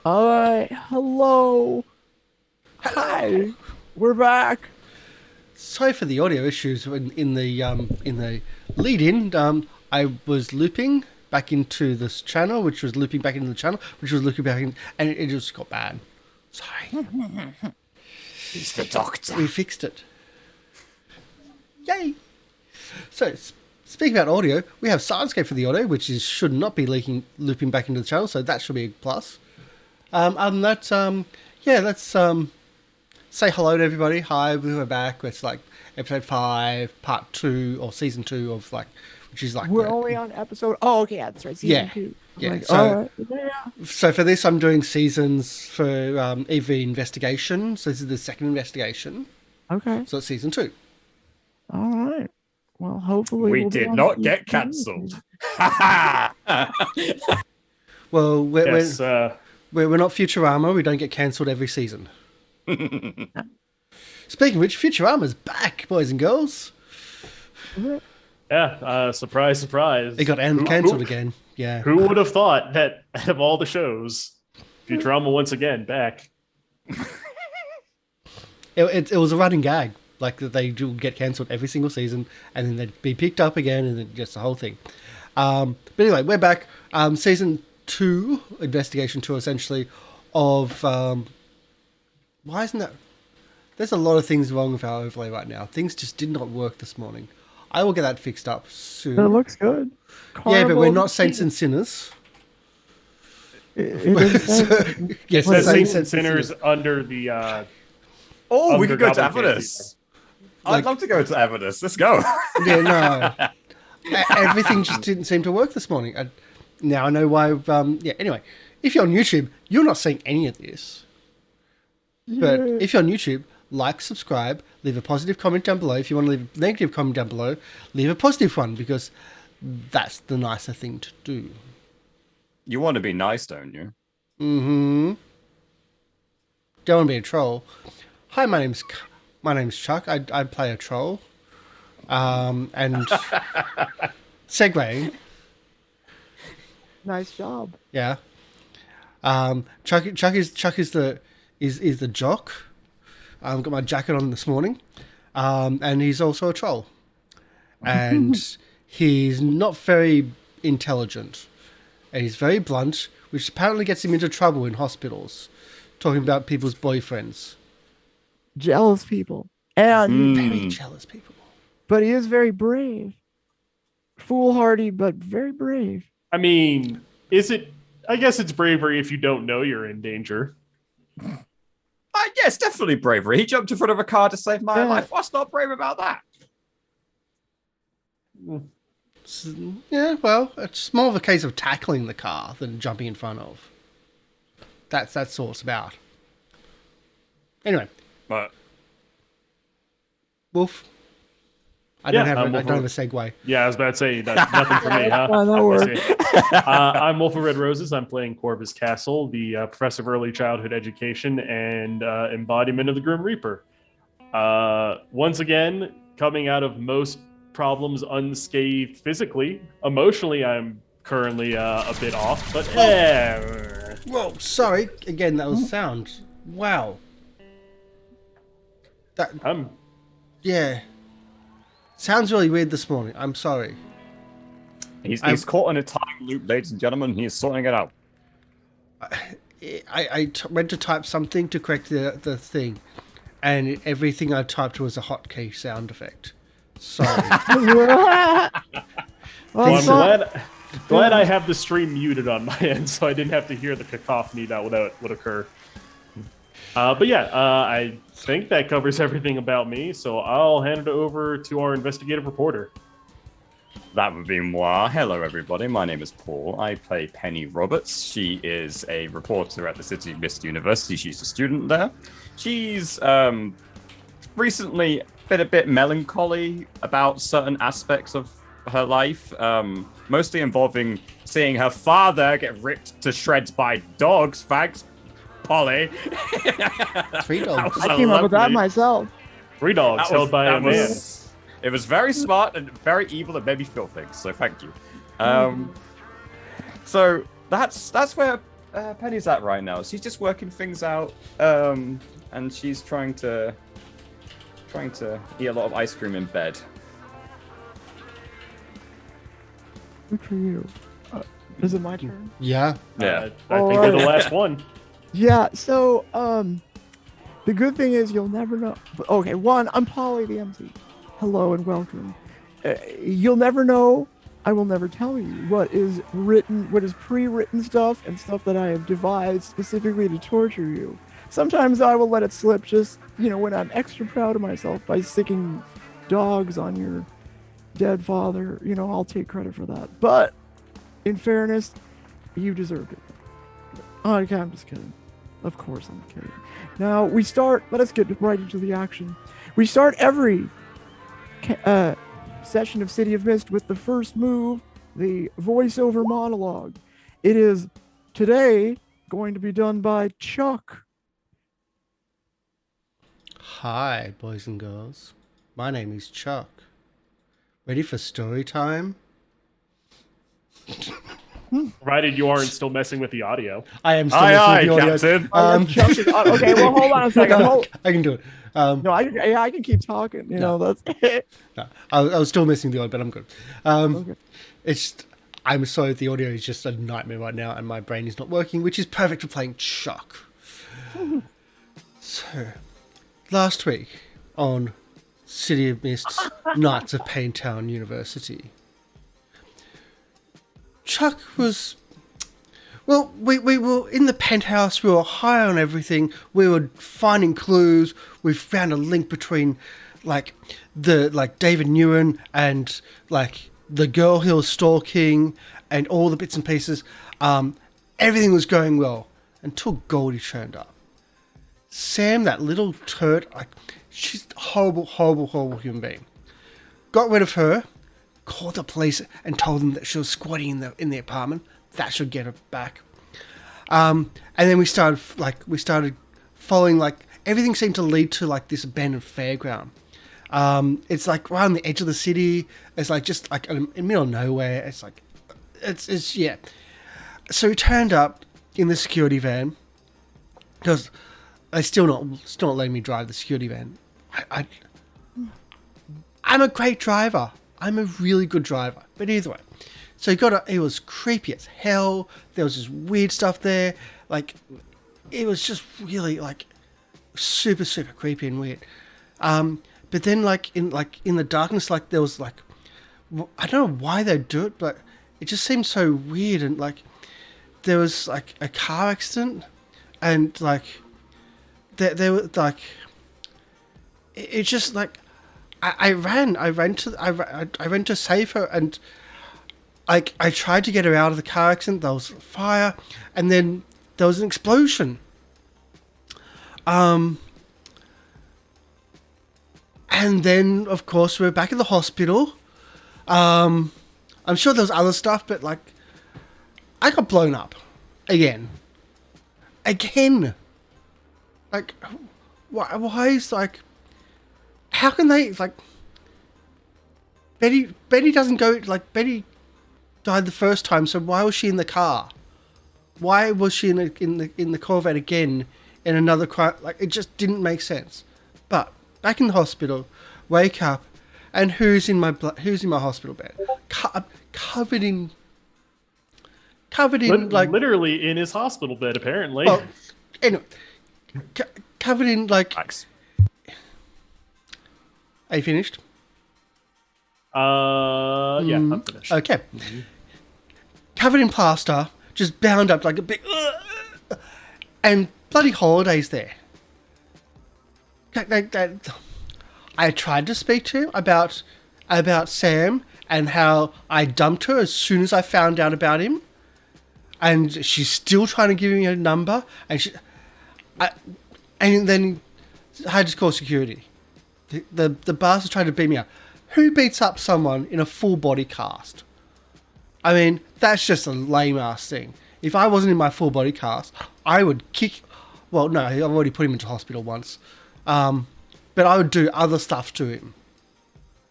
All right, hello. Hello. Hi. We're back. Sorry for the audio issues in the lead-in. I was looping back into this channel, which was looping back into the channel, which was looping back in, and it just got bad. Sorry. He's the doctor. We fixed it. Yay! So, speaking about audio, we have Syrinscape for the audio, which should not be looping back into the channel, so that should be a plus. Other than that, yeah, let's say hello to everybody. Hi, we're back. It's like episode 5, part 2, or season 2 of which is We're only on episode. Oh, okay, yeah, that's right. Season yeah, 2. I'm yeah. like, all So, right, yeah. so for this, I'm doing seasons for EV investigation. So this is the second investigation. Okay. So it's season 2. All right. Well, hopefully We we'll be did on not season get 2. cancelled. Ha ha! Well, Yes, we're not Futurama. We don't get cancelled every season. Speaking of which, Futurama's back, boys and girls. yeah. Surprise, surprise. It got cancelled again. Yeah. Who would have thought that out of all the shows, Futurama once again back? It was a running gag. Like that they do get cancelled every single season, and then they'd be picked up again, and then just the whole thing. But anyway, we're back. Season 2, investigation 2, essentially, of why isn't that? There's a lot of things wrong with our overlay right now. Things just did not work this morning. I will get that fixed up soon. It looks good. Yeah, but Carnival we're not saints and sinners. It doesn't say- Yes, Says we're Saints and Sinners under the. Oh, we Under could go to GoblinCaveTV. Avernus. I'd love to go to Avernus. Let's go. Yeah, no. Everything just didn't seem to work this morning. Now I know why. Yeah. Anyway, if you're on YouTube, you're not seeing any of this. But Yeah. if you're on YouTube, like, subscribe, leave a positive comment down below. If you want to leave a negative comment down below, leave a positive one because that's the nicer thing to do. You want to be nice, don't you? Mm-hmm. Don't want to be a troll. Hi, my name's Chuck. I play a troll. And segueing. Nice job. Yeah. Chuck is the jock. I've got my jacket on this morning. And he's also a troll. And he's not very intelligent. And he's very blunt, which apparently gets him into trouble in hospitals, talking about people's boyfriends. Jealous people. And Very jealous people. but he is very brave. Foolhardy, but very brave. I mean, is it? I guess it's bravery if you don't know you're in danger. Yes, definitely bravery. He jumped in front of a car to save my Yeah. life. What's not brave about that? Yeah, well, it's more of a case of tackling the car than jumping in front of. That's all it's about. Anyway, But Wolf. I don't have a Wolf. segue. Yeah, I was about to say that's nothing for me, huh? Oh, that worked. I'm Wolf of Red Roses. I'm playing Corvus Castle, the professor of early childhood education and embodiment of the Grim Reaper. Once again, coming out of most problems unscathed physically. Emotionally, I'm currently a bit off, but Whoa, sorry. Again, that was sound. Wow. That, I'm yeah. Sounds really weird this morning. I'm sorry. he's caught in a time loop, ladies and gentlemen. He is sorting it out. I went to type something to correct the thing, and everything I typed was a hotkey sound effect. Sorry. Well, Well, it's I'm not- glad I have the stream muted on my end, so I didn't have to hear the cacophony that would occur. But yeah, I think that covers everything about me, so I'll hand it over to our investigative reporter. That would be moi. Hello, everybody. My name is Paul. I play Penny Roberts. She is a reporter at the City Mist University. She's a student there. She's recently been a bit melancholy about certain aspects of her life, mostly involving seeing her father get ripped to shreds by dogs. Thanks, Polly. 3 dogs. I came up with that myself. 3 dogs held by a man. It was very smart and very evil and made me feel things. So thank you. So that's where Penny's at right now? She's just working things out, and she's trying to eat a lot of ice cream in bed. Good for you. Is it my turn? Yeah. Yeah. I think we're the last one. Yeah. So, the good thing is you'll never know. Okay, one, I'm Polly the MC. Hello and welcome. You'll never know. I will never tell you what is written, what is pre-written stuff and stuff that I have devised specifically to torture you. Sometimes I will let it slip just, when I'm extra proud of myself by sticking dogs on your dead father. I'll take credit for that. But in fairness, you deserved it. Oh, okay, I'm just kidding. Of course I'm kidding. Now, let's get right into the action. We start every session of City of Mist with the first move, the voiceover monologue. It is today going to be done by Chuck. Hi, boys and girls. My name is Chuck. Ready for story time? Provided you aren't still messing with the audio. I am still Aye, listening to the Captain. audio. Chuck is, okay, well, hold on a second. I can do it. No, I can keep talking. That's No, I was still missing the audio, but I'm good. okay. I'm sorry, the audio is just a nightmare right now, and my brain is not working, which is perfect for playing Chuck. So, last week on City of Mist's Knights of Payne Town University, Chuck was... Well, we were in the penthouse, we were high on everything, we were finding clues, we found a link between, David Newen and, the girl he was stalking, and all the bits and pieces. Everything was going well, until Goldie turned up. Sam, that little turd, she's a horrible, horrible, horrible human being. Got rid of her, called the police and told them that she was squatting in the apartment. That should get her back. And then we started following, everything seemed to lead to, this abandoned fairground. It's, right on the edge of the city. It's, in the middle of nowhere. It's yeah. So we turned up in the security van, because they still not letting me drive the security van. I'm a great driver. I'm a really good driver. But either way. So it was creepy as hell. There was this weird stuff there. It was just really, super, super creepy and weird. But then, in the darkness, there was, I don't know why they'd do it, but it just seemed so weird. And, there was, a car accident. And, there was, it just, I ran to save her, and I tried to get her out of the car accident. There was fire, and then there was an explosion. And then, of course, we're back at the hospital. I'm sure there was other stuff, but I got blown up again. Why is how can they Betty doesn't go Betty died the first time, so why was she in the car? Why was she in the Corvette again in another car? It just didn't make sense. But back in the hospital, wake up, and who's in my hospital bed? Covered in literally in his hospital bed, apparently. Well, anyway, covered in Thanks. Are you finished? Yeah, I'm finished. Okay. Covered in plaster, just bound up like a big... and bloody Holiday's there. I tried to speak to him about Sam and how I dumped her as soon as I found out about him. And she's still trying to give me a number. And then I had to call security. The bastard tried to beat me up. Who beats up someone in a full body cast? I mean, that's just a lame ass thing. If I wasn't in my full body cast, I would kick... Well, no, I've already put him into hospital once. But I would do other stuff to him.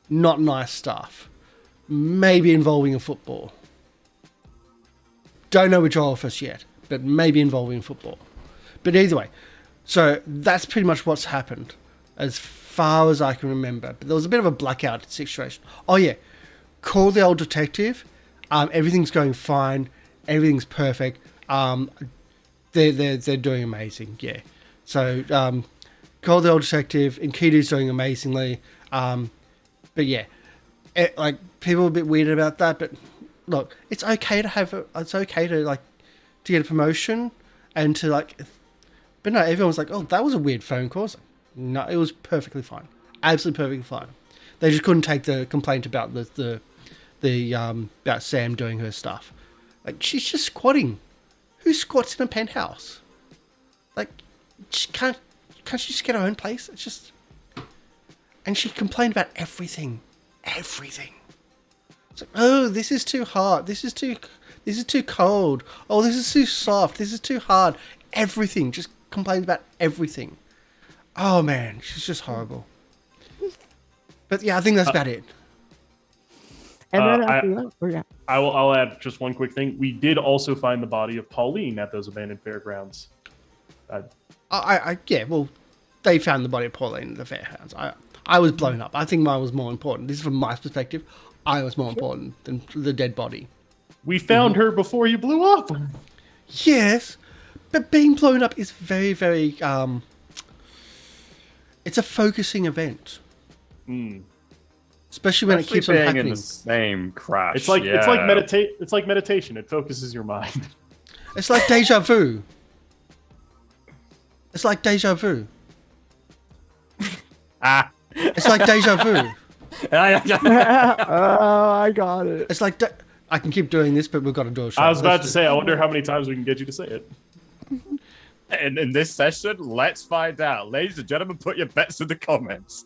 Not nice stuff. Maybe involving a football. Don't know which orifice yet. but maybe involving football. But either way, so that's pretty much what's happened as far as I can remember. But there was a bit of a blackout situation. Oh yeah, call the old detective. Everything's going fine. Everything's perfect. They're doing amazing. Yeah. So call the old detective. Nkitu's doing amazingly. But yeah, like people are a bit weird about that. But look, it's okay to to get a promotion and to like. But no, everyone was like, "Oh, that was a weird phone call." No, it was perfectly fine, absolutely perfectly fine. They just couldn't take the complaint about the about Sam doing her stuff. Like, she's just squatting. Who squats in a penthouse? Like, can't she just get her own place? It's just, and she complained about everything. It's like, oh, this is too hard. This is too cold. Oh, this is too soft. This is too hard. Everything. Just complains about everything. Oh man, she's just horrible. But yeah, I think that's about it. And then after that, oh yeah. I'll add just one quick thing. We did also find the body of Pauline at those abandoned fairgrounds. Yeah, well, they found the body of Pauline at the fairgrounds. I was blown up. I think mine was more important. This is from my perspective. I was more important than the dead body. We found her before you blew up. Yes, but being blown up is very, very. It's a focusing event. Especially when it keeps on being happening. in the same crash. It's like meditation. It focuses your mind. It's like deja vu. It's like deja vu. It's like deja vu. Oh, I got it. It's like I can keep doing this, but we've got to do a show. I was about to say, I wonder how many times we can get you to say it. And in this session, let's find out. Ladies and gentlemen, put your bets in the comments.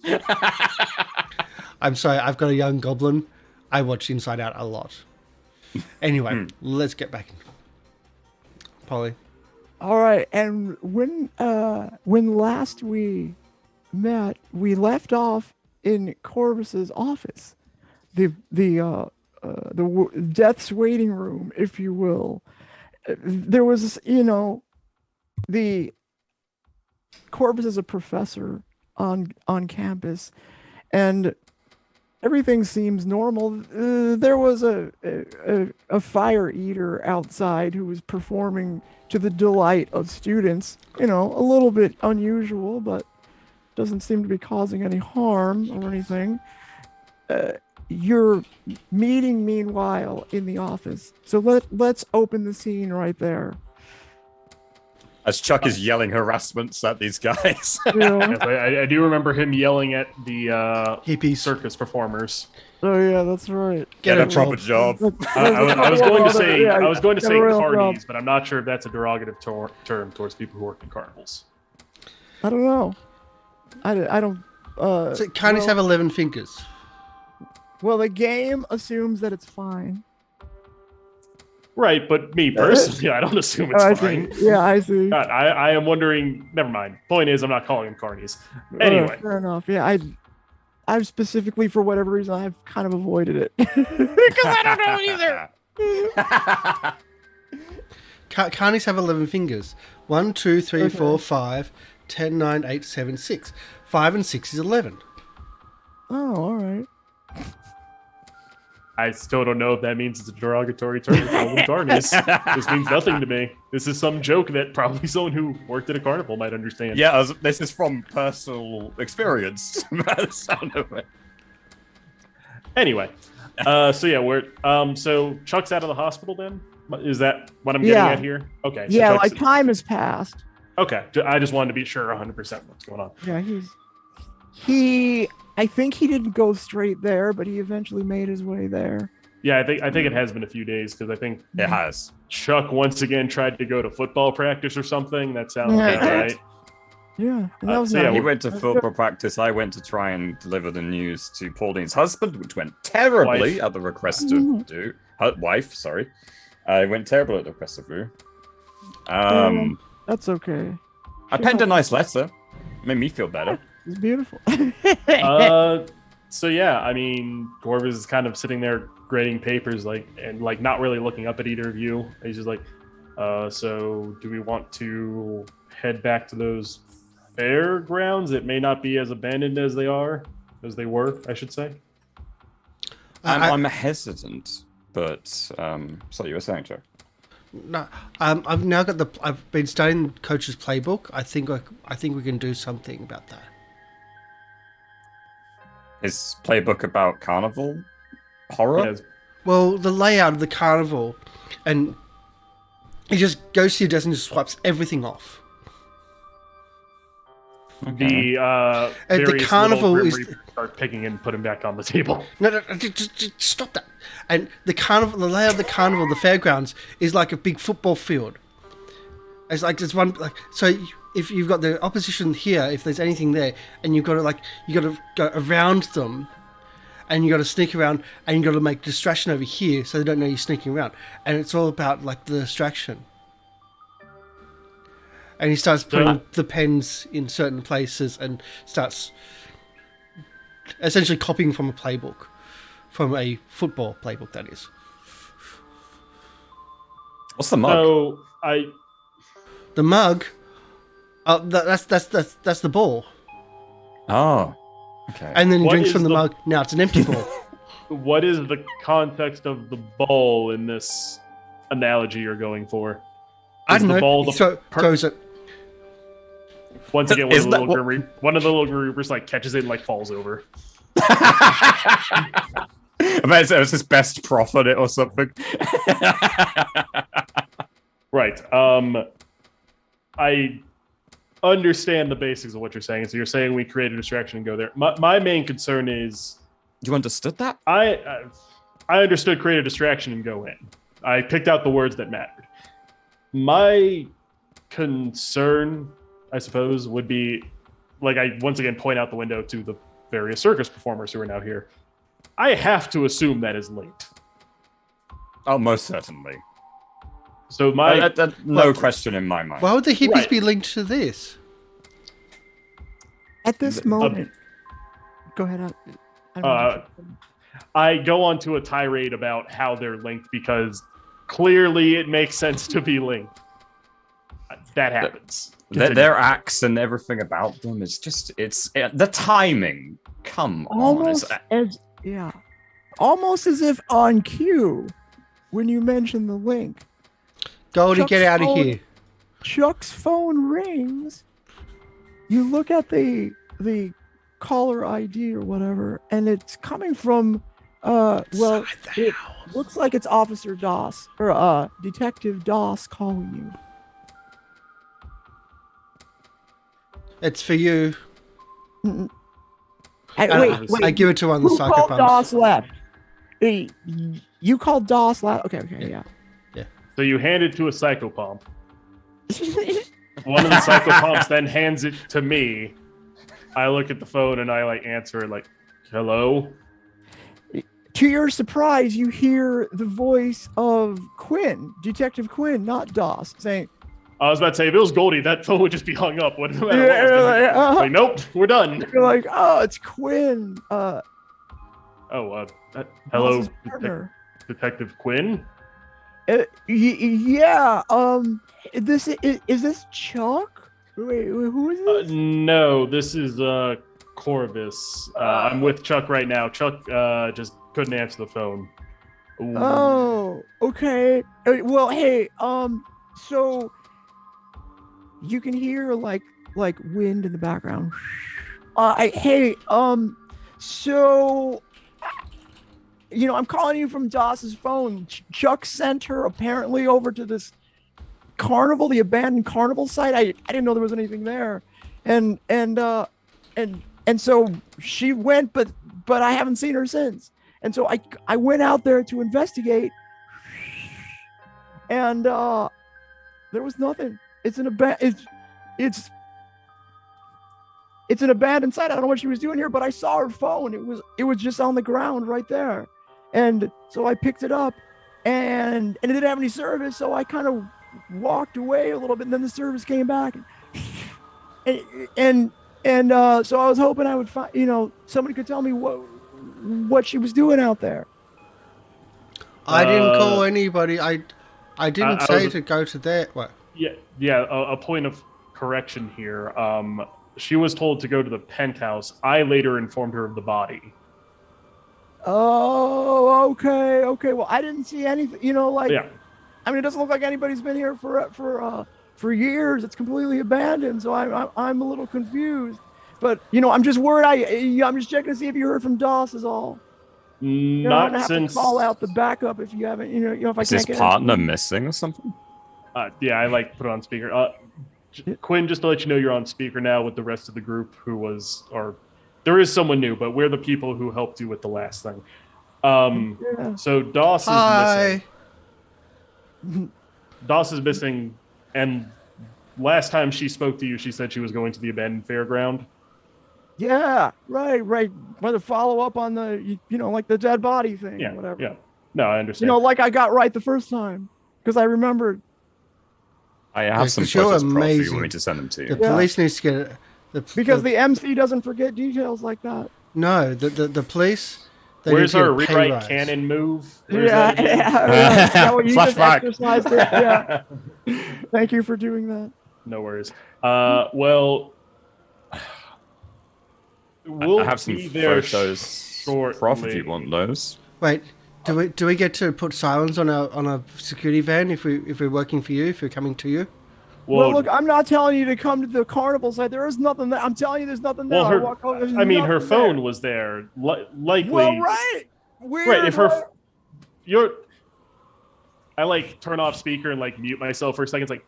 I'm sorry, I've got a young goblin. I watch Inside Out a lot. Anyway, let's get back. Polly. All right, and when last we met, we left off in Corvus's office, the death's waiting room, if you will. There was, the Corvus is a professor on campus, and everything seems normal. There was a fire eater outside who was performing to the delight of students. A little bit unusual, but doesn't seem to be causing any harm or anything. You're meeting meanwhile in the office. So let's open the scene right there. As Chuck is yelling harassments at these guys. Yeah. I do remember him yelling at the hippies circus performers. Oh yeah, that's right. Get a proper job. I was going to say real carnies, job. but I'm not sure if that's a derogative term towards people who work in carnivals. I don't know. I don't. So carnies have 11 fingers. Well, the game assumes that it's fine. Right, but me personally, I don't assume it's I fine. see. Yeah, I see. God, I am wondering. Never mind. Point is, I'm not calling them carnies. Anyway, fair enough. Yeah, I've specifically, for whatever reason, I've kind of avoided it because I don't know either. Carnies have 11 fingers. 1, 2, 3, 4, 5, 10, 9, 8, 7, 6. 5 and 6 is 11. Oh, all right. I still don't know if that means it's a derogatory term to call them carnies. This means nothing to me. This is some joke that probably someone who worked at a carnival might understand. Yeah, this is from personal experience. By the sound of it. Anyway, so Chuck's out of the hospital then? Is that what I'm getting at here? Okay. So Yeah, Chuck's, time has passed. Okay, I just wanted to be sure 100% what's going on. Yeah, I think he didn't go straight there, but he eventually made his way there. Yeah, I think it has been a few days because I think It has. Chuck once again tried to go to football practice or something. That sounds Yeah. about right. Yeah, and that was so yeah, nice. He went to football practice. I went to try and deliver the news to Pauline's husband, which went terribly at the request of her wife. Sorry, it went terribly at the request of Vu. That's okay. I penned a nice letter. Made me feel better. It's beautiful. So yeah, I mean, Corvus is kind of sitting there grading papers, and not really looking up at either of you. He's just like, So do we want to head back to those fairgrounds? It may not be as abandoned as they were, I should say. I'm hesitant, but so you were saying, Joe? No, I've now got I've been studying Coach's playbook. I think we can do something about that. His playbook about carnival horror? Yes. Well, the layout of the carnival, and he just goes to your desk and just swipes everything off. The And the various carnival little is- Grim Reapers start picking and put him back on the table. No, just stop that. And the carnival, the layout of the carnival, the fairgrounds, is like a big football field. It's like there's one like so. If you've got the opposition here, if there's anything there, and you got to go around them, and you got to sneak around, and you got to make distraction over here so they don't know you're sneaking around. And it's all about like the distraction. And he starts putting the pens in certain places and starts essentially copying from a playbook, from a football playbook, that is. What's the mug? So The mug, that's the ball. Oh, okay. And then he What drinks is from the the- mug. Now it's an empty ball. what is the context of the bowl in this analogy you're going for? I Is don't the know. ball He the throws it. Once again, one of Isn't the that little what- Grim Reapers like catches it and like falls over. I bet it was his best prof on it or something. Right. I understand the basics of what you're saying. So you're saying we create a distraction and go there. My main concern is You understood that? I understood create a distraction and go in. I picked out the words that mattered. My concern, I suppose, would be like I once again point out the window to the various circus performers who are now here. I have to assume that is linked. Oh, most certainly. So my No question in my mind. Why would the hippies Right. be linked to this? At this moment, go ahead. I don't know. I go on to a tirade about how they're linked because clearly it makes sense to be linked. That happens. Their acts and everything about them is just it's the timing. Come on. Almost almost as if on cue when you mention the link. Goldie, Chuck's get out of phone- here. Chuck's phone rings. You look at the caller ID or whatever, and it's coming from it looks like it's Officer Doss or Detective Doss calling you. It's for you. Hey, I wait. give it to one of the Who called psychopaths. Doss left? Hey, you called Doss left. Okay, yeah. So you hand it to a psychopomp. One of the psychopomps then hands it to me. I look at the phone and I like answer it like, "Hello." To your surprise, you hear the voice of Quinn, Detective Quinn, not Doss, saying, I was about to say, if it was Goldie, that phone would just be hung up. What? Yeah, Like, nope, we're done. you're like, oh, it's Quinn. Hello, Doss's partner. Detective Quinn. Yeah. Is this Chuck? Wait, who is this? No, this is Corvus. I'm with Chuck right now. Chuck just couldn't answer the phone. Ooh. Oh, okay. Well, hey, so you can hear like wind in the background. So I'm calling you from Doss's phone. Chuck sent her apparently over to this carnival, the abandoned carnival site. I didn't know there was anything there, and so she went, but I haven't seen her since. And so I went out there to investigate, and there was nothing. It's an abandoned site. I don't know what she was doing here, but I saw her phone. It was just on the ground right there, and so I picked it up, and it didn't have any service. So I kind of walked away a little bit, and then the service came back, and so I was hoping I would find somebody could tell me what she was doing out there. I didn't call anybody. I didn't I say was- to go to there. What? Yeah. A point of correction here. She was told to go to the penthouse. I later informed her of the body. Oh, okay. Well, I didn't see anything. Yeah. I mean, it doesn't look like anybody's been here for years. It's completely abandoned. So I'm a little confused. But I'm just worried. I'm just checking to see if you heard from Doss is all. I'm Not gonna have since. to call out the backup if you haven't. If I Is can't his get partner anything. missing or something? Yeah, I put it on speaker. Quinn, just to let you know, you're on speaker now with the rest of the group there is someone new, but we're the people who helped you with the last thing. Yeah. So Doss is Hi. missing. Doss is missing, and last time she spoke to you, she said she was going to the abandoned fairground. Yeah, right. Whether follow up on the, like the dead body thing, Yeah, or whatever. yeah. No, I understand. Like I got right the first time because I remembered. I have some 'cause you're photos, Prof, if you amazing. want me to send them to The you. Yeah. police needs to get it. Because the MC doesn't forget details like that. No, the police. They Where's need to our get a pay rewrite rise. cannon move? Where's Yeah, that again? yeah, well, you just Flashback. exercised it. Yeah. Thank you for doing that. No worries. Well, we'll I have some be there photos, shortly. Prof, if you want those. Wait, do we get to put silence on a security van if we're working for you, if we're coming to you? Well, look, I'm not telling you to come to the carnival site. There is nothing there. I'm telling you, there's nothing there. Well, I walk over, there's her nothing phone there. was there. Likely. Well, right. Weird. Right. If right? I turn off speaker and mute myself for a second. It's like,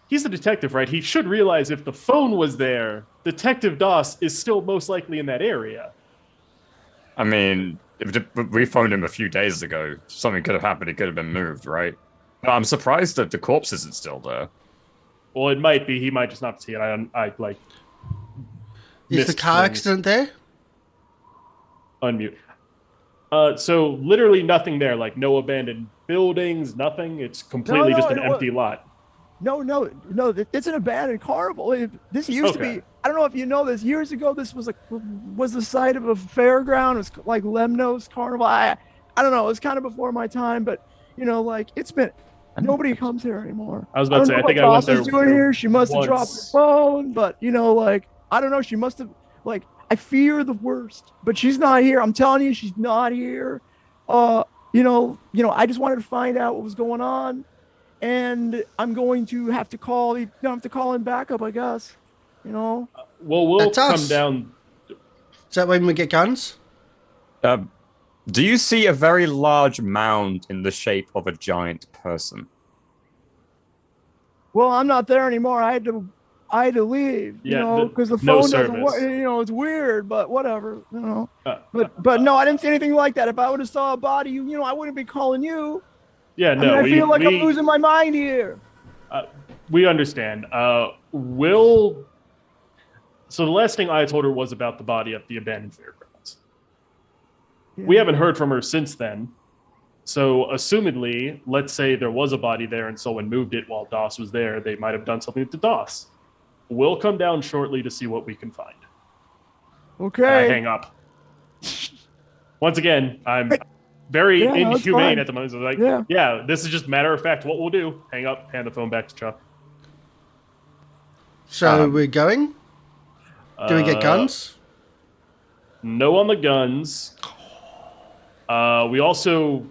he's the detective, right? He should realize if the phone was there, Detective Doss is still most likely in that area. I mean, we phoned him a few days ago. Something could have happened. It could have been moved, right? But I'm surprised that the corpse isn't still there. Well, it might be. He might just not see it. I Is the missed car things. accident there? Unmute. So literally nothing there. No abandoned buildings, nothing. It's completely No, just an it wa- empty lot. No. It's an abandoned carnival. This used to Okay. be. I don't know if you know this. Years ago, this was the site of a fairground. It was like Lemnos Carnival. I don't know. It was kind of before my time, but it's been. Nobody comes here anymore. I was about to say, don't I know think what I went Doss is there doing here. She must have dropped her once. phone, but I don't know. She must have I fear the worst, but she's not here. I'm telling you, she's not here. I just wanted to find out what was going on, and I'm going to have to call. Have to call in backup, I guess. Well, we'll That's come us. down. Is that when we get guns? Do you see a very large mound in the shape of a giant person? Well, I'm not there anymore. I had to leave. Yeah, because the no phone doesn't work. service. It's weird, but whatever. But no, I didn't see anything like that. If I would have saw a body, I wouldn't be calling you. Yeah, no. I feel like I'm losing my mind here. We understand. So the last thing I told her was about the body at the abandoned fairgrounds. Yeah. We haven't heard from her since then. So assumedly, let's say there was a body there and someone moved it while Doss was there, they might have done something to Doss. We'll come down shortly to see what we can find. Okay. And I hang up. Once again, I'm very Yeah, no, it's inhumane fine. at the moment. So Yeah. This is just matter of fact what we'll do. Hang up, hand the phone back to Chuck. So we're going? Do we get guns? No on the guns. We also,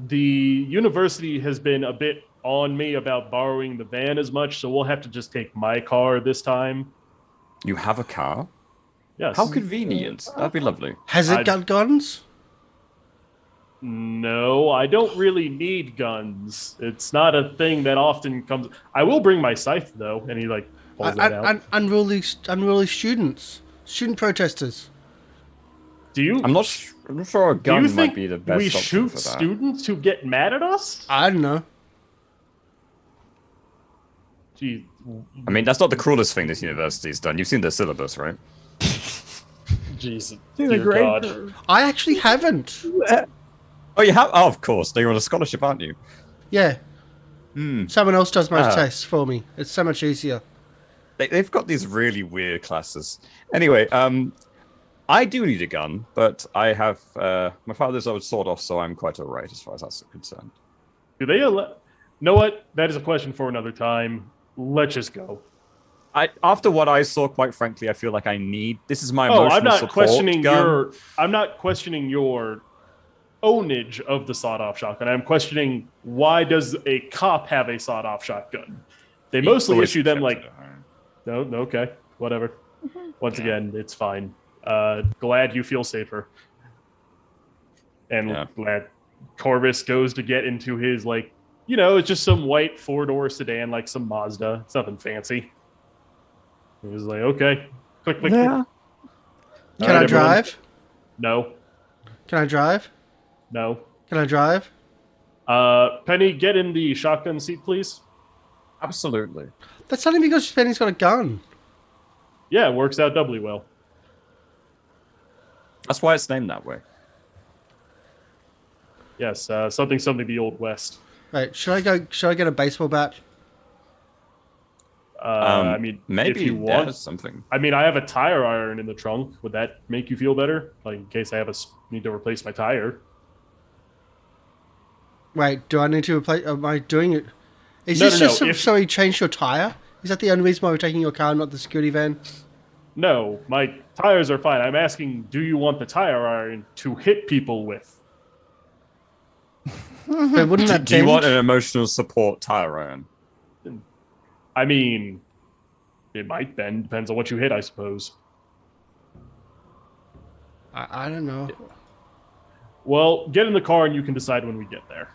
the university has been a bit on me about borrowing the van as much, so we'll have to just take my car this time. You have a car? Yes. How convenient. That'd be lovely. Has it got guns? No, I don't really need guns. It's not a thing that often comes. I will bring my scythe though, and he pulls that out. Unruly students, student protesters. Do you? I'm not sure a Do you gun think might be the best we option shoot for that. students who get mad at us? I don't know. Gee, I mean, that's not the cruelest thing this university's done. You've seen their syllabus, right? Jesus, She's a dear great God. girl. I actually haven't. Oh, you have? Oh, of course. You're on a scholarship, aren't you? Yeah. Someone else does my Ah. tests for me. It's so much easier. They've got these really weird classes. Anyway, I do need a gun, but I have my father's old sword off, so I'm quite alright as far as that's concerned. Do they allow? know what? That is a question for another time. Let's just go. After what I saw, quite frankly, I feel like I need. This is my Oh, emotional I'm not support questioning gun. I'm not questioning your ownage of the sawed-off shotgun. I'm questioning why does a cop have a sawed-off shotgun? They He mostly always issue them kept like it at home. no, okay, whatever. Once Yeah. again, it's fine. Glad you feel safer, and Yeah. glad Corvus goes to get into his it's just some white 4-door sedan, like some Mazda. It's nothing fancy. He was like, okay, click, click, Yeah. click. Can I everyone. drive? No, Can I drive? no. Can I drive? Penny, get in the shotgun seat, please. Absolutely. That's only because Penny's got a gun. Yeah, it works out doubly well. That's why it's named that way. Yes, something the Old West. Right, should I get a baseball bat? I mean, Maybe if you want, something. I mean, I have a tire iron in the trunk. Would that make you feel better? Like in case I need to replace my tire. Wait, do I need to replace? Am I doing it? Is No, this no, just no, so he changed your tire? Is that the only reason why we're taking your car, not the security van? No, my tires are fine. I'm asking, do you want the tire iron to hit people with? But wouldn't that Do you bend? want an emotional support tire iron? I mean, it might bend. Depends on what you hit, I suppose. I don't know. Well, get in the car and you can decide when we get there.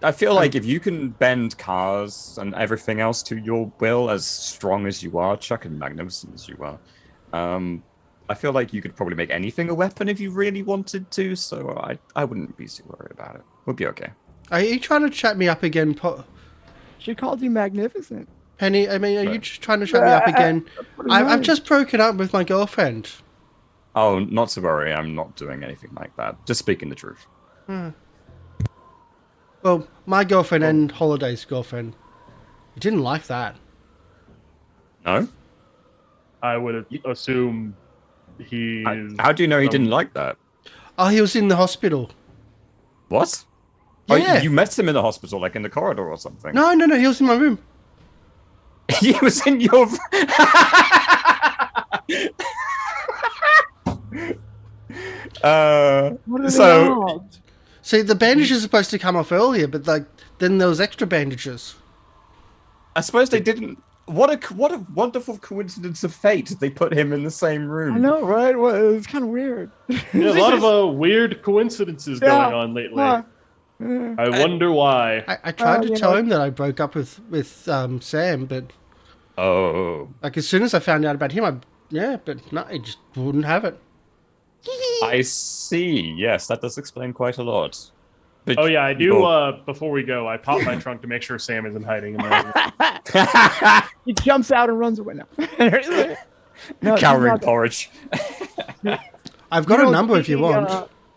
I feel like if you can bend cars and everything else to your will, as strong as you are, Chuck, and magnificent as you are, I feel like you could probably make anything a weapon if you really wanted to. So I wouldn't be too worried about it. We'll be okay. Are you trying to chat me up again, She called you magnificent. Penny? I mean, are you Right. just trying to shut me up again? pretty I've nice. just broken up with my girlfriend. Oh, not to worry. I'm not doing anything like that. Just speaking the truth. Well, my girlfriend and Holiday's girlfriend. You didn't like that. No? I would assume he's... How do you know he didn't like that? Oh, he was in the hospital. What? Yeah. Oh, you met him in the hospital, like in the corridor or something? No, he was in my room. He was in your... What are So- the odds? See, the bandages are supposed to come off earlier, but then there was extra bandages. I suppose they didn't... What a wonderful coincidence of fate. They put him in the same room. I know, right? Well, it's kind of weird. Yeah, a lot of weird coincidences Yeah. going on lately. Huh. Yeah. I wonder why. I tried to you tell know- him that I broke up with Sam, but Oh. like as soon as I found out about him, but no, he just wouldn't have it. I see. Yes, that does explain quite a lot. But Oh yeah, I do. you're- Before we go, I pop my trunk to make sure Sam isn't hiding in there. He jumps out and runs away now. No, he's Cowering not- porridge. I've got you a don't number if see, you want.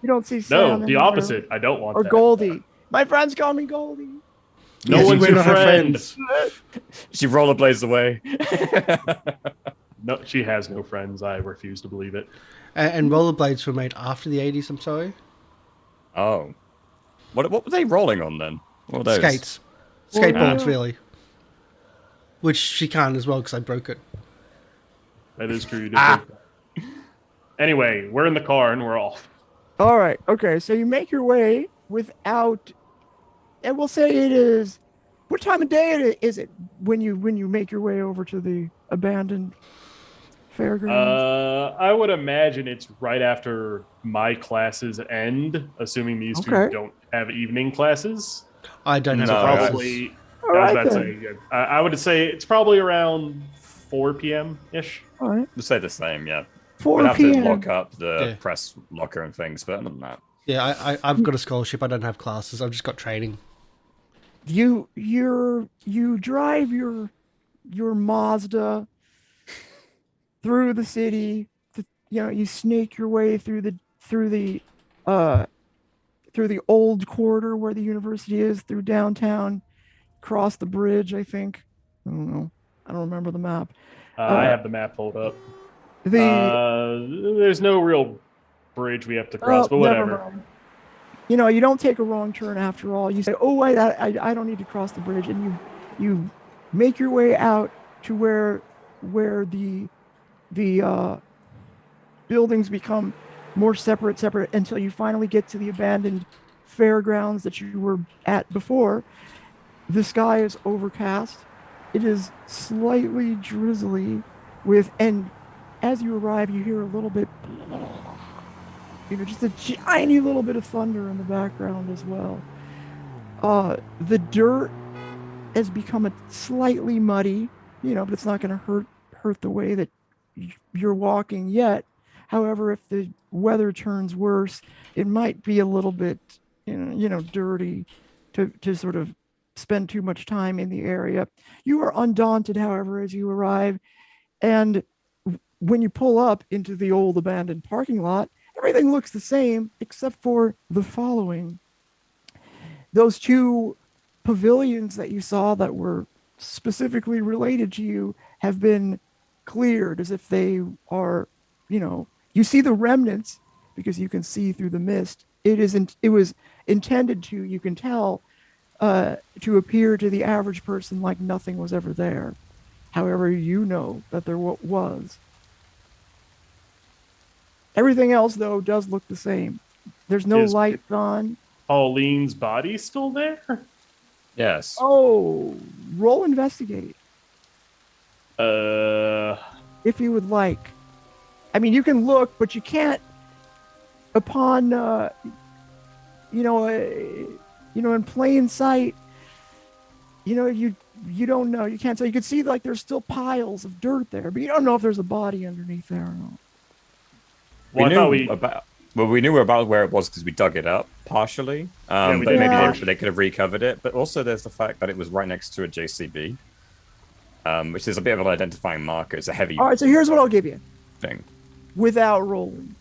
You don't see No, Sam the anywhere. opposite. I don't want Or that. Goldie. My friends call me Goldie. No Yes, one's we're your not her friend. She rollerblades away. No, she has no friends. I refuse to believe it. And rollerblades were made after the 80s, I'm sorry. Oh. What were they rolling on then? What were those? Skates. Well, Skateboards, yeah. really. Which she can't as well because I broke it. That is true. You did break that. Anyway, we're in the car and we're off. All right. Okay. So you make your way without, and we'll say it is. What time of day is it when you make your way over to the abandoned fairgrounds? I would imagine it's right after my classes end, assuming these two Okay. don't have evening classes. I don't have No, a classes. Probably. All I was right about to then. say, I would say it's probably around 4 p.m. ish. All right. We'll say the same, yeah. 4 We'll have to p.m. lock up the Yeah. press locker and things, but other than that. Yeah, I've got a scholarship. I don't have classes. I've just got training. You drive your Mazda through the city. You snake your way through the old quarter where the university is, through downtown, cross the bridge. I think. I don't know. I don't remember the map. I have the map pulled up. The There's no real bridge we have to cross, but never whatever. mind. you know, you don't take a wrong turn after all. You say, oh, I don't need to cross the bridge. And you make your way out to where the buildings become more separate until you finally get to the abandoned fairgrounds that you were at before. The sky is overcast. It is slightly drizzly and as you arrive, you hear a little bit, you know, just a tiny little bit of thunder in the background as well. The dirt has become slightly muddy, you know, but it's not going to hurt the way that you're walking yet. However, if the weather turns worse, it might be a little bit, you know, dirty to sort of spend too much time in the area. You are undaunted, however, as you arrive, and when you pull up into the old abandoned parking lot, everything looks the same except for the following. Those two pavilions that you saw that were specifically related to you have been cleared as if they are, you know, you see the remnants because you can see through the mist. It was intended to, you can tell, to appear to the average person like nothing was ever there. However, you know that there was. Everything else, though, does look the same. There's no lights on. Pauline's body still there? Yes. Oh, roll investigate. If you would like. I mean, you can look, but you can't. Upon, in plain sight, you know, you don't know. You can't tell. You can see like there's still piles of dirt there, but you don't know if there's a body underneath there or not. We knew about where it was because we dug it up partially. But maybe they could have recovered it. But also there's the fact that it was right next to a JCB, which is a bit of an identifying marker. It's a heavy. All right, so here's what I'll give you. Thing. Without rolling,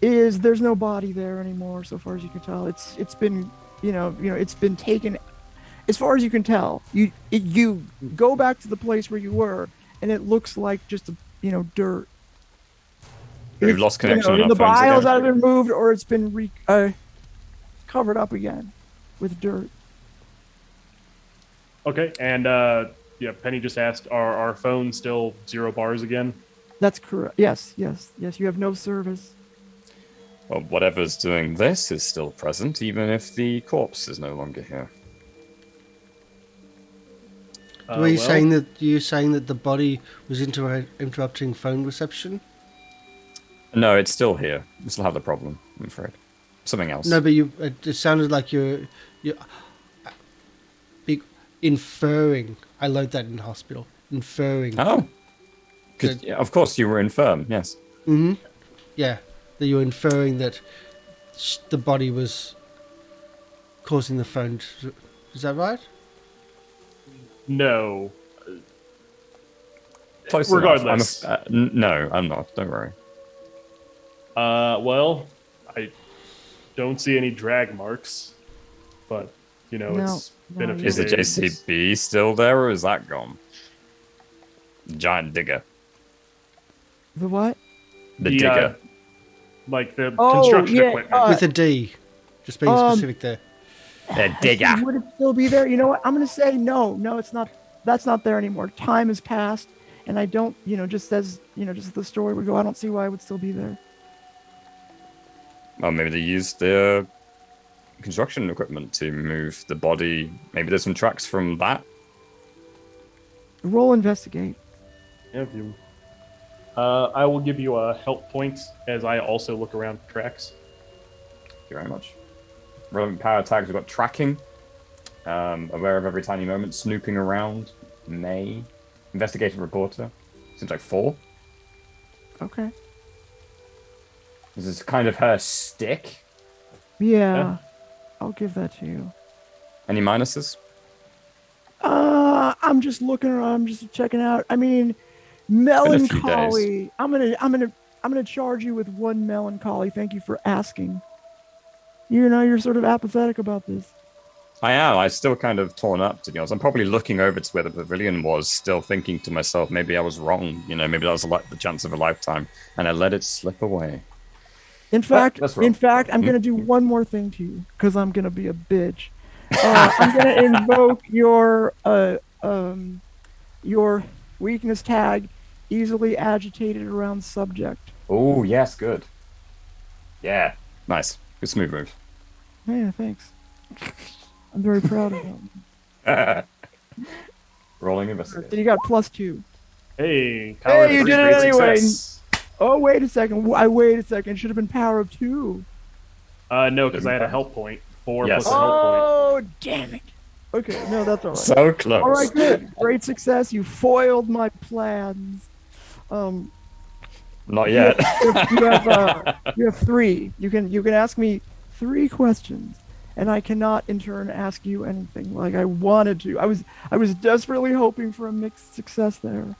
there's no body there anymore, so far as you can tell. It's been it's been taken. As far as you can tell, you go back to the place where you were, and it looks like just dirt. We've lost connection. The biles either been moved or it's been covered up again with dirt. Okay, and Penny just asked, are our phones still 0 bars again? That's correct. Yes. You have no service. Well, whatever's doing this is still present, even if the corpse is no longer here. Were you saying that the body was interrupting phone reception? No, it's still here. We still have the problem, I'm afraid. Something else. No, but it sounded like you're inferring. I learned that in hospital. Inferring. Oh. Because, of course, you were infirm, yes. Mm-hmm. Yeah, that you were inferring that the body was causing the phone to... Is that right? No. Close regardless. No, I'm not. Don't worry. Well, I don't see any drag marks, but, it's been a few days. Is the JCB still there, or is that gone? Giant digger. The what? The digger. Like the construction equipment. With a D. Just being specific there. The digger. Would it still be there? You know what? I'm going to say no. No, it's not. That's not there anymore. Time has passed, and I don't, just as the story would go, I don't see why it would still be there. Well, maybe they used the construction equipment to move the body. Maybe there's some tracks from that. Roll investigate. Yeah, I will give you a help point as I also look around for tracks. Thank you very much. Relevant power tags, we've got tracking. Aware of every tiny moment, snooping around. Investigative reporter. Seems like 4. Okay. This is kind of her stick. Yeah. I'll give that to you. Any minuses? I'm just looking around. I'm just checking out. I mean, melancholy. I'm gonna charge you with 1 melancholy. Thank you for asking. You're sort of apathetic about this. I am. I'm still kind of torn up, to be honest. I'm probably looking over to where the pavilion was, still thinking to myself, maybe I was wrong. Maybe that was the chance of a lifetime, and I let it slip away. In fact, let's roll. I'm gonna do one more thing to you because I'm gonna be a bitch. I'm gonna invoke your weakness tag, easily agitated around subject. Oh, yes, good. Yeah, nice. Good smooth move. Yeah, thanks. I'm very proud of that. Rolling So investigation. you got +2. Hey, power Hey, you three, did it great anyway. success. Oh, wait a second. Wait a second. It should have been power of 2. No, because I had a help point. 4 Yes. plus a help point. Oh, damn it. Okay, no, that's all right. So close. All right, good. Great success. You foiled my plans. Not yet. You have 3. You can ask me 3 questions, and I cannot in turn ask you anything like I wanted to. I was desperately hoping for a mixed success there.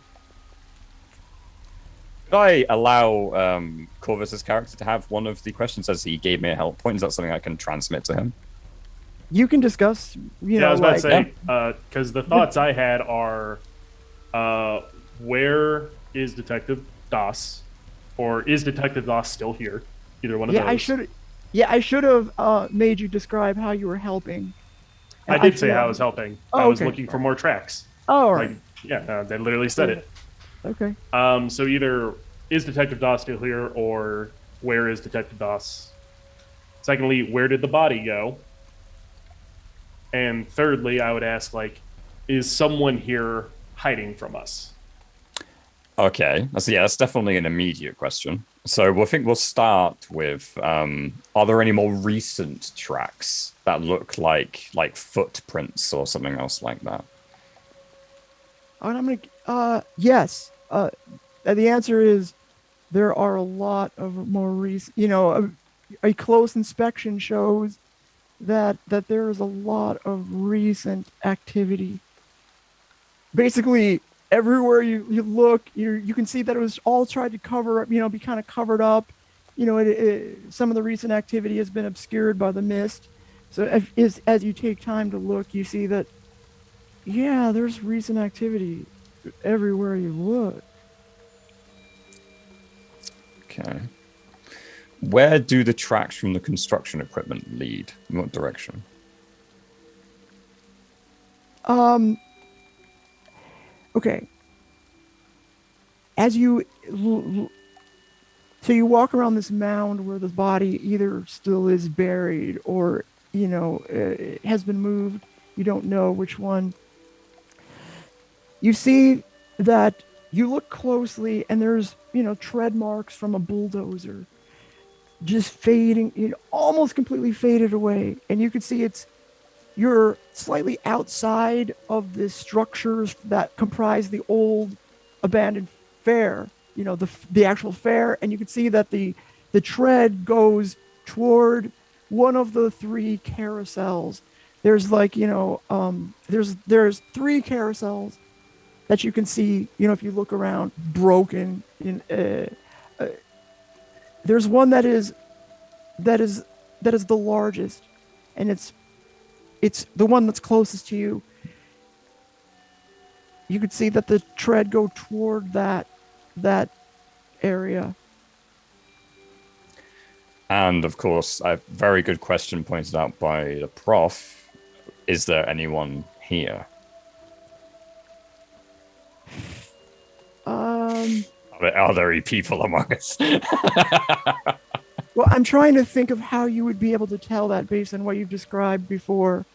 Could I allow Corvus's character to have one of the questions as he gave me a help point? Is that something I can transmit to him? You can discuss, Yeah, I was about to say, because the thoughts I had are, where is Detective Das, or is Detective Das still here? Either one of those. I should have made you describe how you were helping. I did say how I was helping. Oh, I was okay. looking for more tracks. Oh, all right. Like, yeah, they literally said it. Okay. So either is Detective Das still here, or where is Detective Das? Secondly, where did the body go? And thirdly, I would ask, like, is someone here hiding from us? Okay, that's definitely an immediate question. So I think we'll start with: are there any more recent tracks that look like footprints or something else like that? And I'm gonna yes. The answer is there are a lot of more recent. A close inspection shows that there is a lot of recent activity. Basically, everywhere you look, you can see that it was all tried to cover up. Be kind of covered up. Some of the recent activity has been obscured by the mist. So as you take time to look, you see that. Yeah, there's recent activity everywhere you look. Okay. Where do the tracks from the construction equipment lead? In what direction? Okay. As you so you walk around this mound where the body either still is buried or has been moved. You don't know which one. You see that you look closely, and there's tread marks from a bulldozer, just fading, almost completely faded away, and you can see you're slightly outside of the structures that comprise the old abandoned fair, the actual fair, and you can see that the tread goes toward one of the 3 carousels. There's there's 3 carousels that you can see, if you look around, broken. There's one that is the largest, and it's the one that's closest to you. You could see that the tread go toward that area. And of course, a very good question pointed out by the prof. Is there anyone here? Are there any people among us? Well, I'm trying to think of how you would be able to tell that based on what you've described before.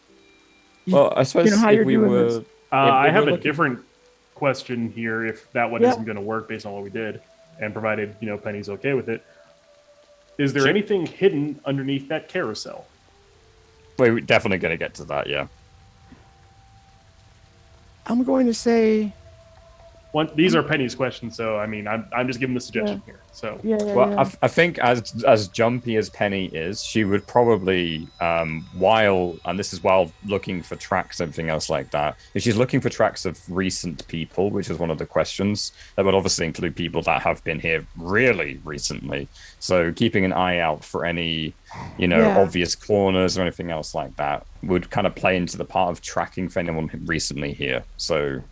Well, I suppose how if you're we doing were... this. I have a different question here, if that one isn't going to work based on what we did, and provided Penny's okay with it. Is there anything hidden underneath that carousel? We're definitely going to get to that, yeah. I'm going to say... These are Penny's questions, so I'm just giving the suggestion here. So I think as jumpy as Penny is, she would probably while looking for tracks and everything else like that. If she's looking for tracks of recent people, which is one of the questions, that would obviously include people that have been here really recently. So keeping an eye out for any obvious corners or anything else like that would kind of play into the part of tracking for anyone recently here. So.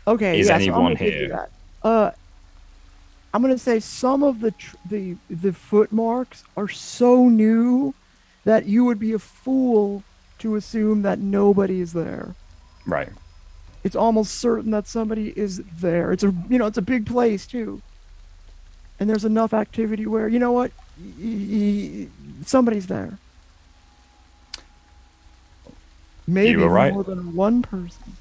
Okay. Is anyone so here? I'm I'm gonna say some of the footmarks are so new that you would be a fool to assume that nobody is there. Right. It's almost certain that somebody is there. It's a big place too, and there's enough activity where you know what, somebody's there. Maybe You were right. more than one person.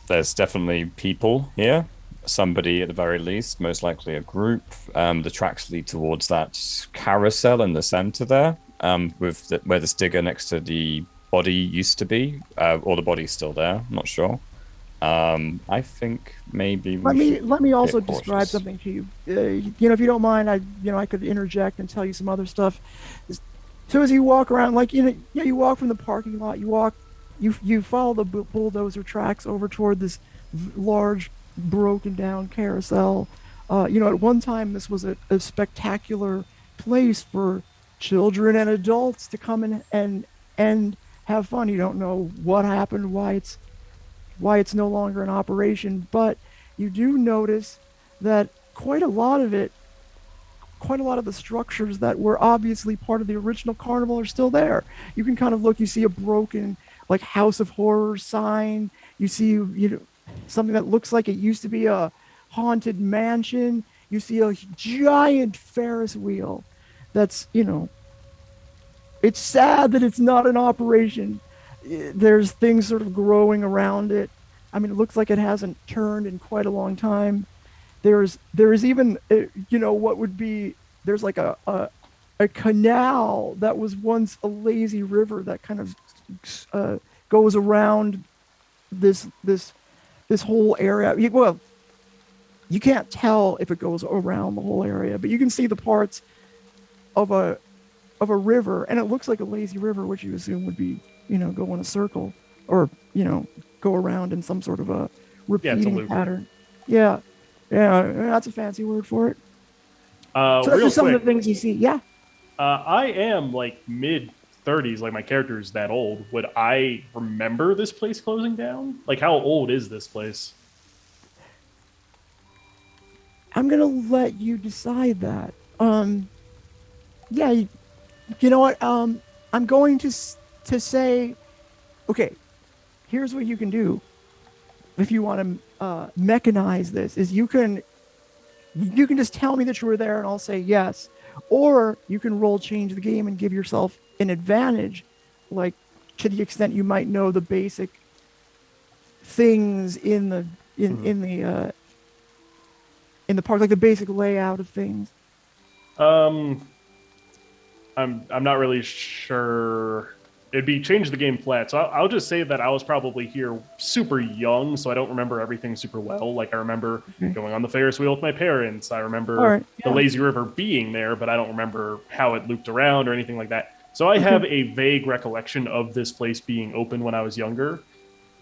There's definitely people here. Somebody at the very least, most likely a group. The tracks lead towards that carousel in the center there, where the digger next to the body used to be, or the body's still there. I'm not sure. I think maybe Let me also be describe cautious. something to you. If you don't mind, I could interject and tell you some other stuff. So as you walk around, you walk from the parking lot, you follow the bulldozer tracks over toward this large, broken down carousel. At one time this was a spectacular place for children and adults to come and have fun. You don't know what happened, why it's no longer in operation, but you do notice that quite a lot of the structures that were obviously part of the original carnival are still there. You can kind of look, you see a broken like House of Horror sign. You see, something that looks like it used to be a haunted mansion. You see a giant Ferris wheel that's, it's sad that it's not in operation. There's things sort of growing around it. I mean, it looks like it hasn't turned in quite a long time. There is even, what would be, there's like a canal that was once a lazy river that kind of goes around this whole area. Well, you can't tell if it goes around the whole area, but you can see the parts of a river, and it looks like a lazy river, which you assume would be, go in a circle or, go around in some sort of a repeating pattern. Yeah, that's a fancy word for it. So that's just some of the things you see. Yeah. I am like mid-30s, like my character is that old. Would I remember this place closing down? Like, how old is this place? I'm gonna let you decide that. Yeah, you know what? I'm going to say, okay. Here's what you can do. If you want to mechanize this, is you can just tell me that you were there, and I'll say yes. Or you can change the game and give yourself an advantage, like to the extent you might know the basic things in the park, like the basic layout of things. I'm not really sure. It'd be change the game flat. So I'll just say that I was probably here super young, so I don't remember everything super well. Like I remember going on the Ferris wheel with my parents. I remember the lazy river being there, but I don't remember how it looped around or anything like that. So I have a vague recollection of this place being open when I was younger,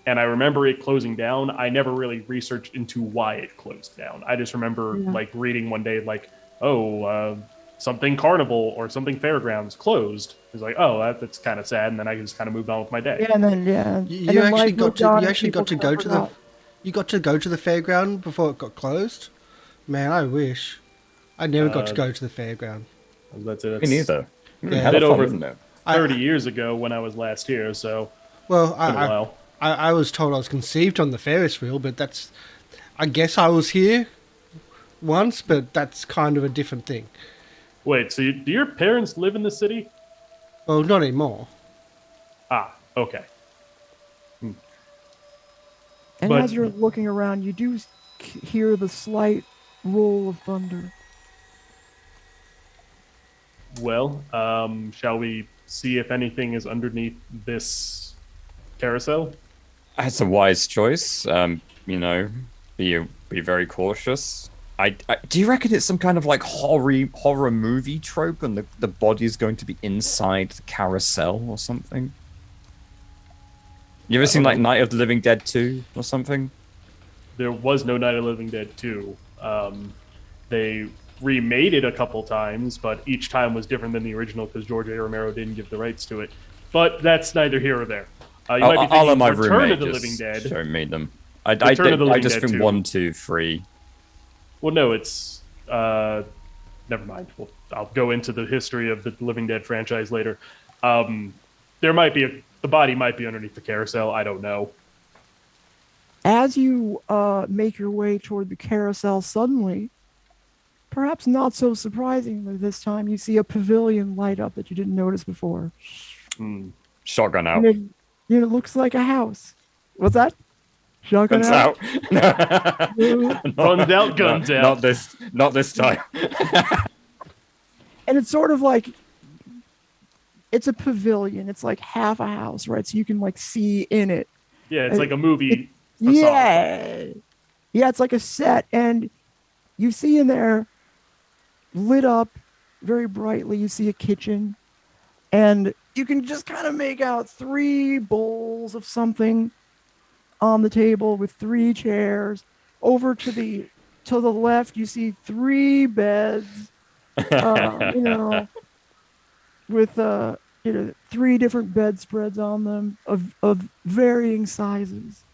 and I remember it closing down. I never really researched into why it closed down. I just remember like reading one day like, something carnival or something fairgrounds closed. It was like, that's kind of sad, and then I just kind of moved on with my day. Yeah, and then you actually got to go to the fairground before it got closed. Man, I wish I never got to go to the fairground. That's Me neither. Yeah, a bit over 30 years ago when I was last here. So I was told I was conceived on the Ferris wheel, but I guess I was here once, but that's kind of a different thing. Wait, so do your parents live in the city? Well, not anymore. Ah, okay. And as you're looking around, you do hear the slight roll of thunder. Well, shall we see if anything is underneath this carousel? That's a wise choice. Be very cautious. Do you reckon it's some kind of like horror movie trope, and the body is going to be inside the carousel or something? You ever seen like Night of the Living Dead 2 or something? There was no Night of the Living Dead 2. They remade it a couple times, but each time was different than the original because George A. Romero didn't give the rights to it. But that's neither here or there. You might be thinking I'll let my Return roommate of the just Living Dead. show me them. I Return of the Living just Dead think 2. 1, 2, 3. Well, no, it's Never mind. I'll go into the history of the Living Dead franchise later. There might be the body might be underneath the carousel. I don't know. As you make your way toward the carousel, suddenly, perhaps not so surprisingly this time, you see a pavilion light up that you didn't notice before. Shotgun out. And it looks like a house. What's that? Shotgun Guns out? Guns out, guns out. Not this time. And it's sort of like, it's a pavilion. It's like half a house, right? So you can like see in it. Yeah, it's like a movie. Yeah. Yeah, it's like a set. And you see in there, lit up very brightly, you see a kitchen. And you can just kind of make out 3 bowls of something on the table with 3 chairs. Over to the left, you see 3 beds, with 3 different bedspreads on them of varying sizes.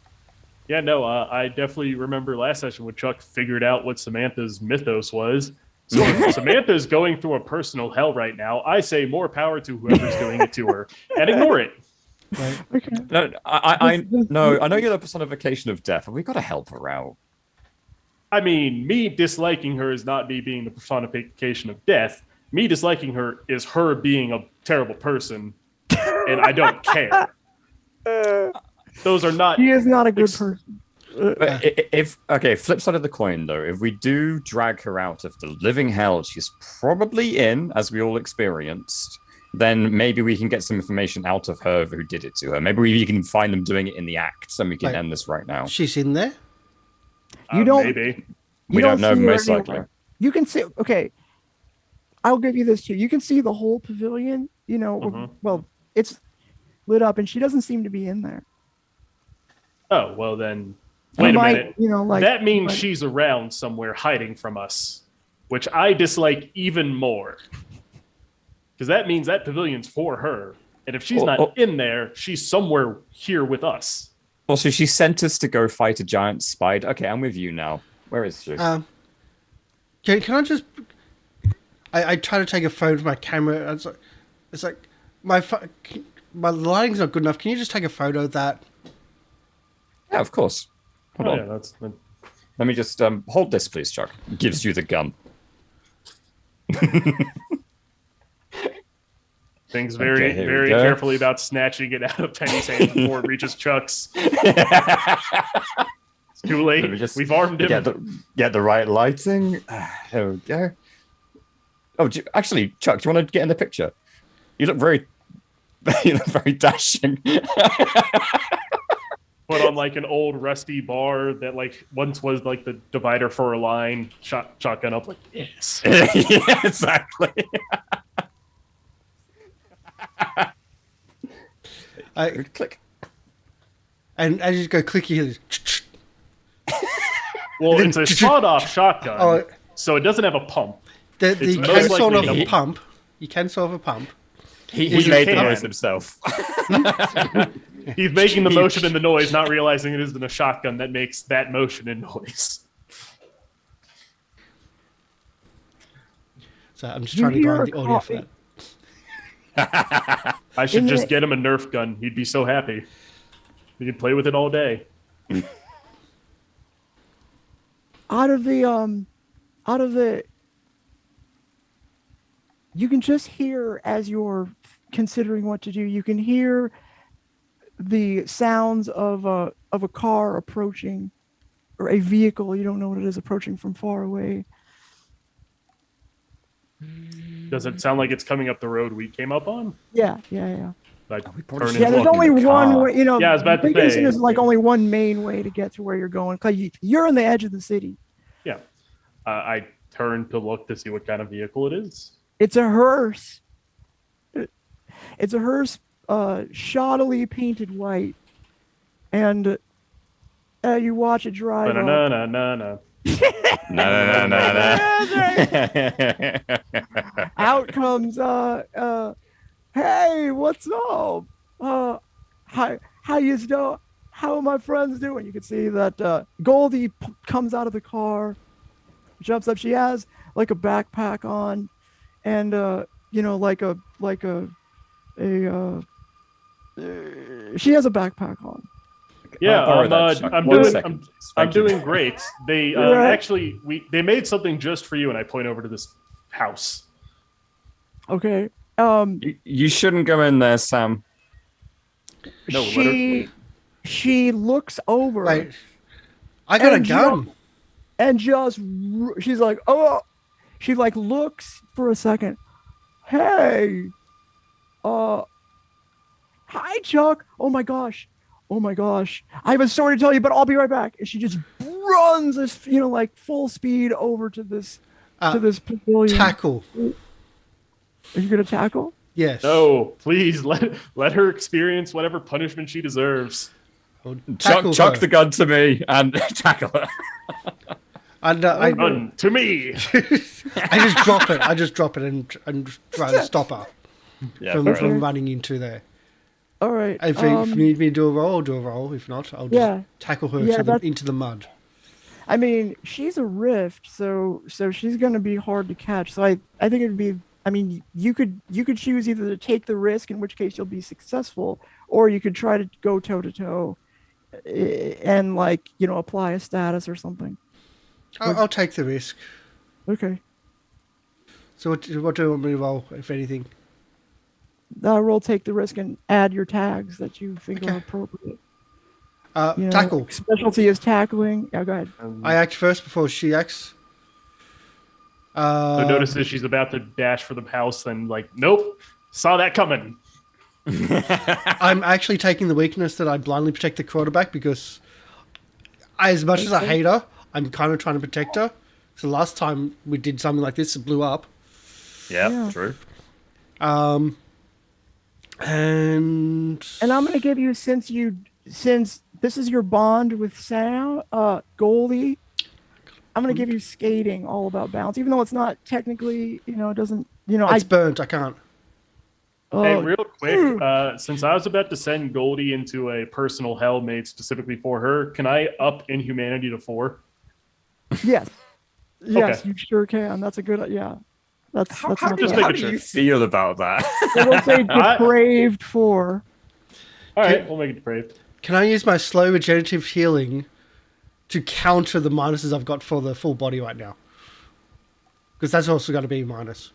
Yeah, no, I definitely remember last session when Chuck figured out what Samantha's mythos was. So if Samantha's going through a personal hell right now, I say more power to whoever's doing it to her, and ignore it. Right. Okay. No, I know you're the personification of death, but we got to help her out. I mean, me disliking her is not me being the personification of death. Me disliking her is her being a terrible person, and I don't care. Those are not. He is not a good person. But flip side of the coin though, if we do drag her out of the living hell she's probably in, as we all experienced, then maybe we can get some information out of her who did it to her. Maybe we can find them doing it in the acts, and we can end this right now. She's in there? Maybe. We don't know, see her most likely. anywhere. You can see, okay, I'll give you this too. You can see the whole pavilion, well, it's lit up and she doesn't seem to be in there. Oh, well then, wait a minute. That means like, she's around somewhere hiding from us, which I dislike even more. Because that means that pavilion's for her. And if she's not in there, she's somewhere here with us. Also, she sent us to go fight a giant spider. Okay, I'm with you now. Where is she? Can I just... I try to take a photo of my camera. And it's like my lighting's not good enough. Can you just take a photo of that? Yeah, of course. Hold on. Yeah, Let me just hold this, please, Chuck. Gives you the gun. Things very, Okay, very carefully about snatching it out of Penny's hand before it reaches Chuck's. It's too late. We've armed him. Get the right lighting. There we go. Oh, actually, Chuck, do you want to get in the picture? You look very dashing. Put on like an old rusty bar that like once was like the divider for a line. Shotgun up like this. Yeah, exactly. Click. And as you go click, you hear this. Well, it's a sawed-off shotgun, so it doesn't have a pump. You can sort of a pump. You can sort of a pump. He made the noise himself. He's making the motion and the noise, not realizing it isn't a shotgun that makes that motion and noise. So I'm just trying to grind the audio for that. I should just get him a Nerf gun. He'd be so happy. He could play with it all day. Out of the you can just hear, as you're considering what to do, you can hear the sounds of a car approaching, or a vehicle, you don't know what it is, approaching from far away. Does it sound like it's coming up the road we came up on? Yeah. Like, There's only one way, Yeah, I was about to say. There's like only one main way to get to where you're going. Cause you're on the edge of the city. Yeah. I turned to look to see what kind of vehicle it is. It's a hearse. It's a hearse, shoddily painted white, and you watch it drive. No. Out comes hey, what's up? How you doing? How are my friends doing? You can see that Goldie comes out of the car, jumps up. She has backpack on, and she has a backpack on. Yeah, I'll borrow that, Chuck. I'm One doing second. I'm Thank you. doing great. They Right. actually they made something just for you, and I point over to this house. Okay. You shouldn't go in there, Sam. No, she looks over. Wait, I got a And gun. and she's like, oh, she like looks for a second. Hey, hi, Chuck. Oh my gosh. I have a story to tell you, but I'll be right back. And she just runs this, like full speed over to this pavilion. Tackle. Are you gonna tackle? Yes. No, please let her experience whatever punishment she deserves. Tackle Chuck her. the gun to me and tackle her. And Run to me. I just drop it and try to stop her Yeah, from, fair from enough. running into there. All right. If you need me to do a roll, I'll do a roll. If not, I'll just Yeah. tackle her Yeah, that's- into the mud. I mean, she's a rift, so she's gonna be hard to catch. So I think it'd be. I mean, you could choose either to take the risk, in which case you'll be successful, or you could try to go toe to toe, and apply a status or something. I'll take the risk. Okay. So what do you want me to roll, if anything? Roll take the risk and add your tags that you think are Okay. appropriate. Tackle. Specialty is tackling. Yeah, go ahead. I act first before she acts. So notices she's about to dash for the house, then nope, saw that coming. I'm actually taking the weakness that I blindly protect the quarterback because, as much as I hate her, I'm kind of trying to protect her. So last time we did something like this, it blew up. Yeah, true. And And I'm gonna give you, since this is your bond with Sam, Goldie, I'm gonna give you skating, all about balance, even though it's not technically, it doesn't, it's burnt. I can't. Hey, real quick, since I was about to send Goldie into a personal hell made specifically for her, can I up inhumanity to 4? Yes, Okay. you sure can. That's a good, yeah. That's How not do bad. you feel about that? It'll say depraved 4. All right, we'll make it depraved. Can I use my slow regenerative healing to counter the minuses I've got for the full body right now? Because that's also got to be minus.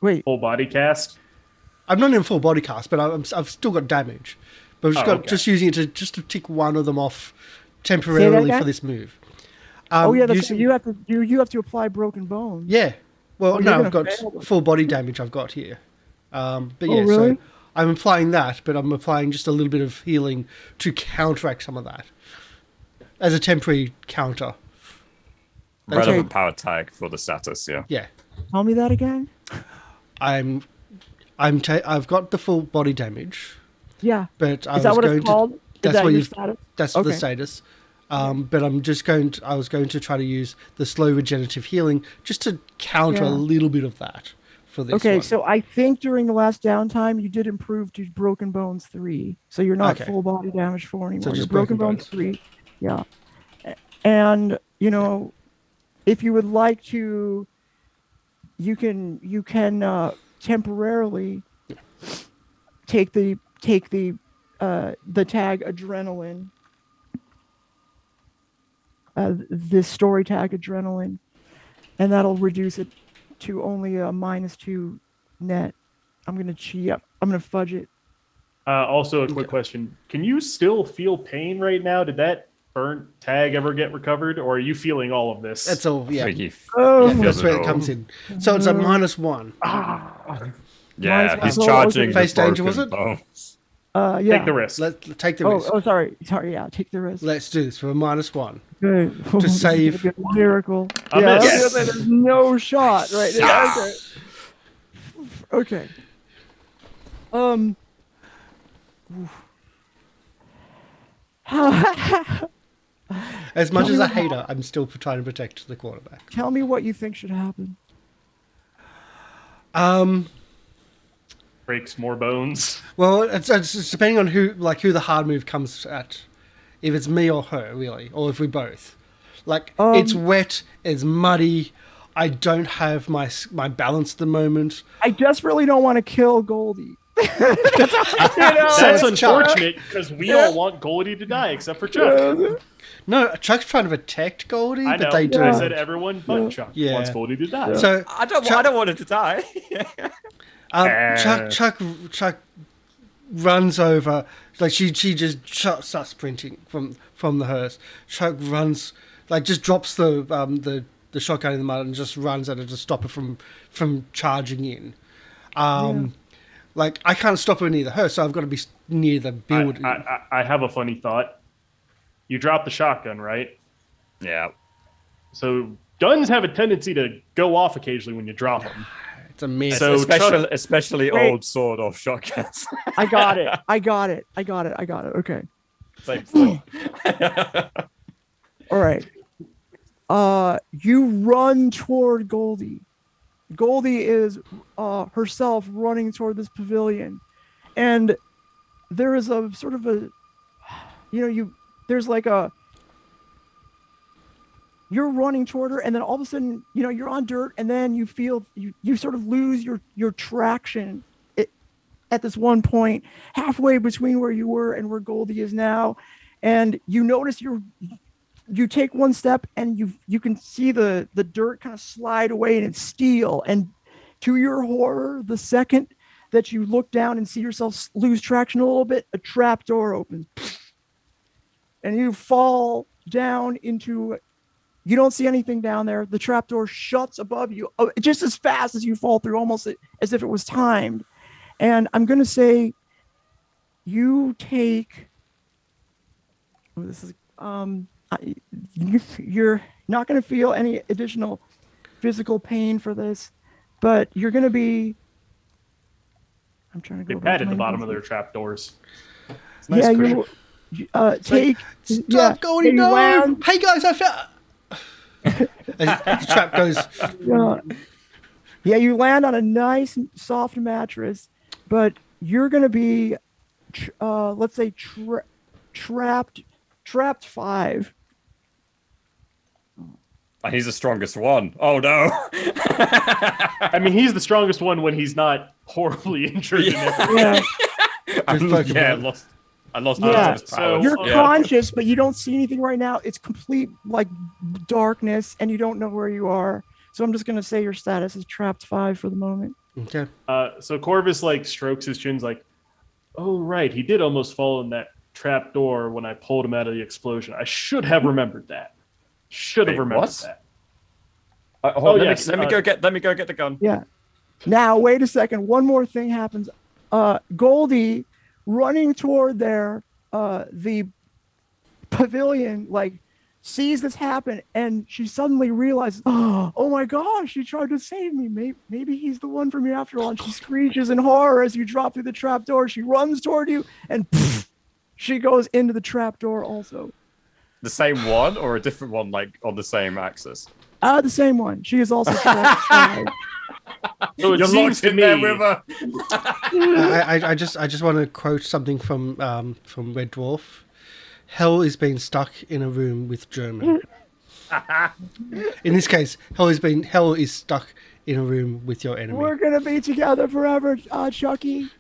Wait. Full body cast. I'm not in full body cast, but I've still got damage. But I've just okay. using it to tick one of them off temporarily again? for this move. That's you have to apply broken bones. Yeah. Well, Oh, no, you're I've gonna got fail. full body damage I've got here. But yeah, really? so I'm applying that, but I'm applying just a little bit of healing to counteract some of that. As a temporary counter. Relevant power tag for the status, yeah. Yeah. Tell me that again. I've got the full body damage, Yeah. but I Is that was what going it's called? to. Is That's that what your you. status? That's the Okay. status. But I was going to try to use the slow regenerative healing just to counter a Yeah. little bit of that for this Okay, one. so I think during the last downtime you did improve to broken bones 3, so you're not Okay. full body damage 4 anymore. So You're just broken broken bones bones. 3. Yeah. And if you would like to, you can temporarily take the tag adrenaline. This story tag adrenaline, and that'll reduce it to only a -2 net. I'm gonna cheat. I'm gonna fudge it. Also, a quick question: can you still feel pain right now? Did that burnt tag ever get recovered, or are you feeling all of this? That's all. Yeah. Oh, Yeah, feels that's it where it all. comes in. So it's a -1. Yeah, he's Oh, charging okay. the Face danger, broken was it? bones. yeah. Take the risk. Let's take the risk. Oh, sorry. Yeah, take the risk. Let's do this for a -1. Good. This is save- gonna be a miracle. A Yeah, miss. that's good. There's no shot right there. Okay. As much Tell as me I what hate her, I'm still trying to protect the quarterback. Tell me what you think should happen. Breaks more bones. Well, it's depending on who the hard move comes at. If it's me or her, really, or if we both. Like, it's wet, it's muddy. I don't have my balance at the moment. I just really don't want to kill Goldie. That's unfortunate because we all want Goldie to die except for Chuck. No, Chuck's trying to protect Goldie, I know. but they do. I said everyone but Chuck wants Goldie to die. So I don't want him to die. Chuck runs over. Like she just starts sprinting from the hearse. Chuck runs, like just drops the shotgun in the mud and just runs at her to stop her from charging in. Like, I can't stop her near the hearse, so I've got to be near the building. I have a funny thought. You drop the shotgun, right? Yeah. So guns have a tendency to go off occasionally when you drop them. It's a mess. So especially old sword-off shotguns. I got it. Okay. Same thing. All right. You run toward Goldie. Goldie is herself running toward this pavilion, and there is a sort of a, there's like a, you're running toward her, and then all of a sudden, you're on dirt, and then you feel you sort of lose your traction at this one point, halfway between where you were and where Goldie is now, and you notice you take one step and you can see the dirt kind of slide away and it's steel. And to your horror, the second that you look down and see yourself lose traction a little bit, a trap door opens. And you fall down into, you don't see anything down there. The trap door shuts above you just as fast as you fall through, almost as if it was timed. And I'm going to say you take, you're not going to feel any additional physical pain for this, but you're going to be, I'm trying to go. They padded the bottom of their trap doors. It's nice. Stop, Goldie, no! Land. Hey guys, I fell. The trap goes. You land on a nice soft mattress, but you're going to be, let's say, trapped 5. He's the strongest one. Oh no! I mean, he's the strongest one when he's not horribly injured. Yeah. I lost. Yeah. So you're conscious, but you don't see anything right now. It's complete like darkness, and you don't know where you are. So I'm just gonna say your status is trapped 5 for the moment. Okay. So Corvus strokes his chins oh right, he did almost fall in that trap door when I pulled him out of the explosion. I should have remembered that. That. Let me go get the gun. Yeah. Now wait a second. One more thing happens. Goldie running toward the pavilion, sees this happen, and she suddenly realizes, oh my gosh, he tried to save me. Maybe he's the one for me after all. And she screeches in horror as you drop through the trap door. She runs toward you, and she goes into the trap door also. The same one or a different one, on the same axis? The same one. She is also trapped. So it You're seems locked to in me, there with her. I just want to quote something from Red Dwarf. Hell is being stuck in a room with German. In this case, hell is stuck in a room with your enemy. We're gonna be together forever, Chucky.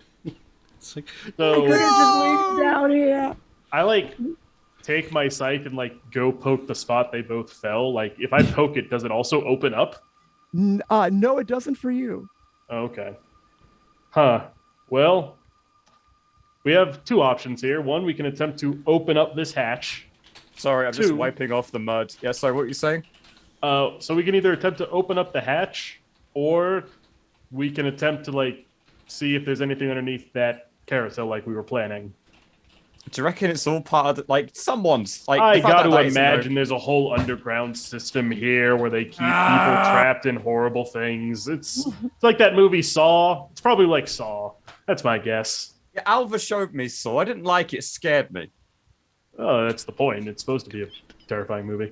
It's like, I couldn't just leave you down here. I take my scythe and go poke the spot they both fell. If I poke it, does it also open up? No, it doesn't for you. Okay. Huh. Well, we have 2 options here. One, we can attempt to open up this hatch. Sorry, I'm just wiping off the mud. Yeah, sorry, what were you saying? So we can either attempt to open up the hatch, or we can attempt to see if there's anything underneath that carousel we were planning. Do you reckon it's all part of someone's I got to imagine there's a whole underground system here where they keep people trapped in horrible things. It's like that movie Saw. It's probably like Saw. That's my guess. Yeah, Alva showed me Saw. I didn't like it. It scared me. Oh, that's the point. It's supposed to be a terrifying movie.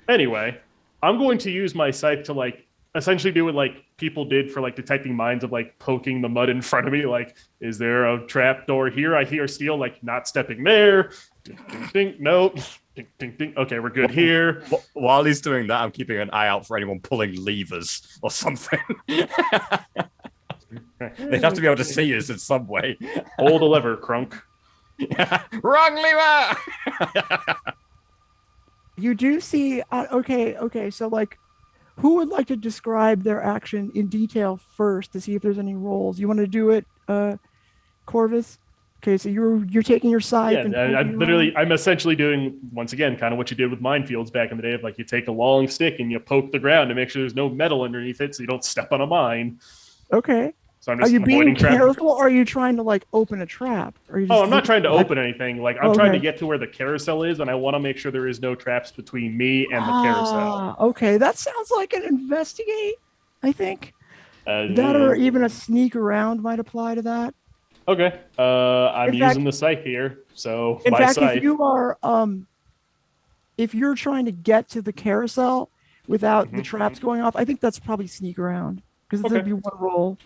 Anyway, I'm going to use my scythe to essentially do what people did for detecting mines of poking the mud in front of me. Is there a trap door here? I hear steel. Not stepping there. Ding, ding, nope. Ding, ding, ding. Okay, we're good here. While he's doing that, I'm keeping an eye out for anyone pulling levers or something. They'd have to be able to see us in some way. Hold the lever, Crunk. Wrong lever! You do see. Okay. So, like, who would like to describe their action in detail first to see if there's any rolls? You want to do it, Corvus? Okay, so you're taking your scythe. Yeah, I'm essentially doing, once again, kind of what you did with minefields back in the day. Of like, you take a long stick and you poke the ground to make sure there's no metal underneath it, so you don't step on a mine. Okay. So I'm Are just you being avoiding careful, or are you trying to like open a trap? I'm not trying to open anything. Like, I'm trying to get to where the carousel is, and I want to make sure there is no traps between me and the carousel. Okay, that sounds like an investigate. I think that, or even a sneak around might apply to that. Okay. I'm using the scythe here, so in fact, scythe. if you are, if you're trying to get to the carousel without the traps going off, I think that's probably sneak around because it's gonna be one roll.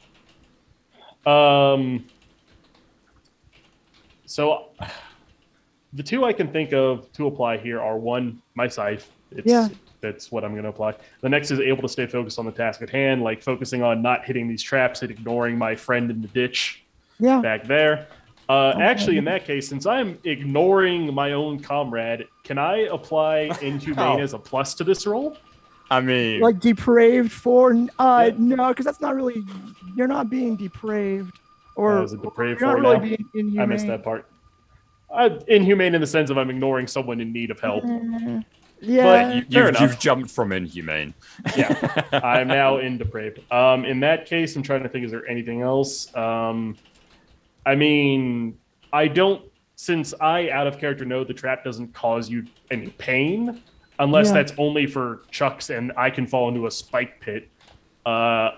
So the two I can think of to apply here are one, my scythe. That's what I'm going to apply. The next is able to stay focused on the task at hand, like focusing on not hitting these traps and ignoring my friend in the ditch back there. Actually, in that case, since I'm ignoring my own comrade, can I apply Inhumane as a plus to this roll? I mean, like depraved for no, because that's not really. You're not being depraved, or is it depraved you're for not really now? being inhumane. I missed that part. Inhumane in the sense of I'm ignoring someone in need of help. Yeah, but you've jumped from inhumane. Yeah, I'm now in depraved. In that case, I'm trying to think, is there anything else? I mean, I don't, since I, out of character, know the trap doesn't cause you any pain, unless that's only for Chucks and I can fall into a spike pit,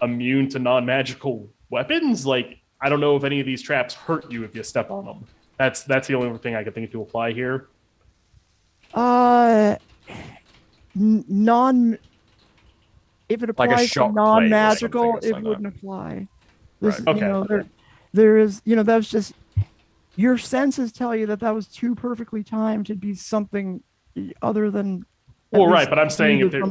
immune to non-magical weapons. Like, I don't know if any of these traps hurt you if you step on them. That's the only thing I can think of to apply here. If it like applies to non-magical, it wouldn't apply. This, okay. There is, that's just your senses tell you that was too perfectly timed to be something other than. Well, right, but I'm saying if there.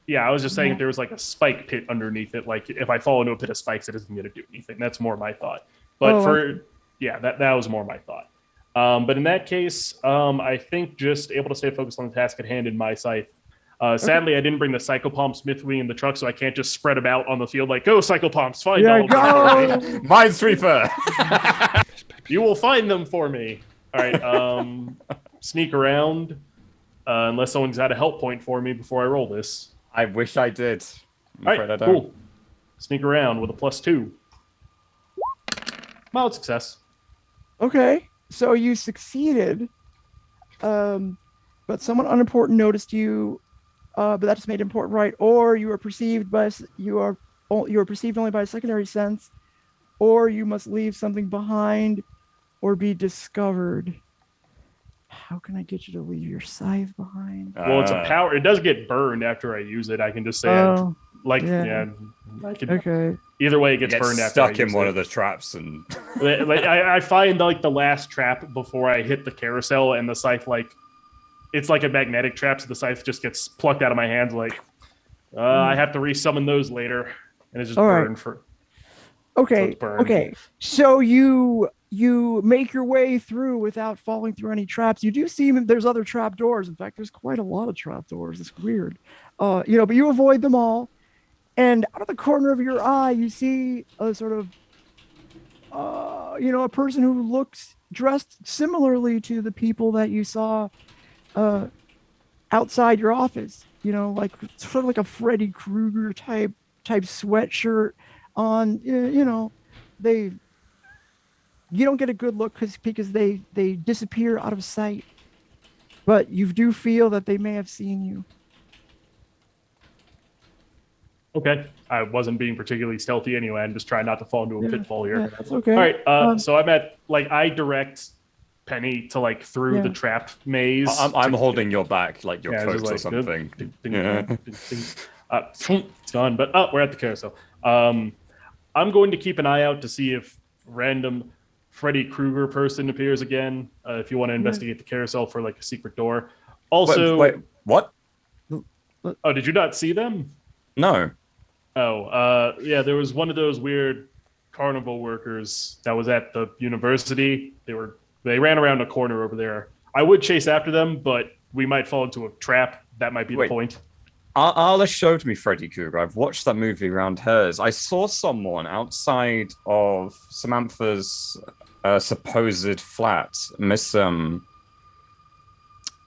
Yeah, I was just saying if there was like a spike pit underneath it, like if I fall into a pit of spikes, it isn't going to do anything. That's more my thought. But that was more my thought. But in that case, I think just able to stay focused on the task at hand in my scythe. Sadly, I didn't bring the Psychopomp, Smithwing, and the truck, so I can't just spread them out on the field like, go, Psychopomps, find all of them for me. Minesweeper! You will find them for me. All right, sneak around, unless someone's got a help point for me before I roll this. I wish I did. All right, cool. Sneak around with a +2. Mild success. Okay, so you succeeded, but someone unimportant noticed you, but that just made it important, right? Or you are perceived only by a secondary sense, or you must leave something behind, or be discovered. How can I get you to leave your scythe behind? Well, it's a power. It does get burned after I use it. I can just say, okay. Either way, it gets burned after I use it. Stuck in one of the traps, and I find like the last trap before I hit the carousel, and the scythe it's like a magnetic trap, so the scythe just gets plucked out of my hands. Like, I have to resummon those later, and it's just burned for. Okay. Okay. So you make your way through without falling through any traps. You do see there's other trap doors. In fact, there's quite a lot of trap doors. It's weird. But you avoid them all. And out of the corner of your eye, you see a sort of, a person who looks dressed similarly to the people that you saw outside your office. Like sort of like a Freddy Krueger type sweatshirt on. You don't get a good look because they disappear out of sight, but you do feel that they may have seen you. Okay, I wasn't being particularly stealthy anyway. I'm just trying not to fall into a pitfall here. Yeah, that's okay. All right, so I'm at I direct Penny to through the trap maze. I'm holding your back like your coat or something. It's gone, but we're at the carousel. I'm going to keep an eye out to see if random Freddy Krueger person appears again. If you want to investigate the carousel for a secret door, Also, wait, what? oh, did you not see them? No. Oh, yeah, there was one of those weird carnival workers that was at the university. They ran around a corner over there. I would chase after them, but we might fall into a trap. That might be the point. Arla showed me Freddy Krueger. I've watched that movie around hers. I saw someone outside of Samantha's supposed flat, Miss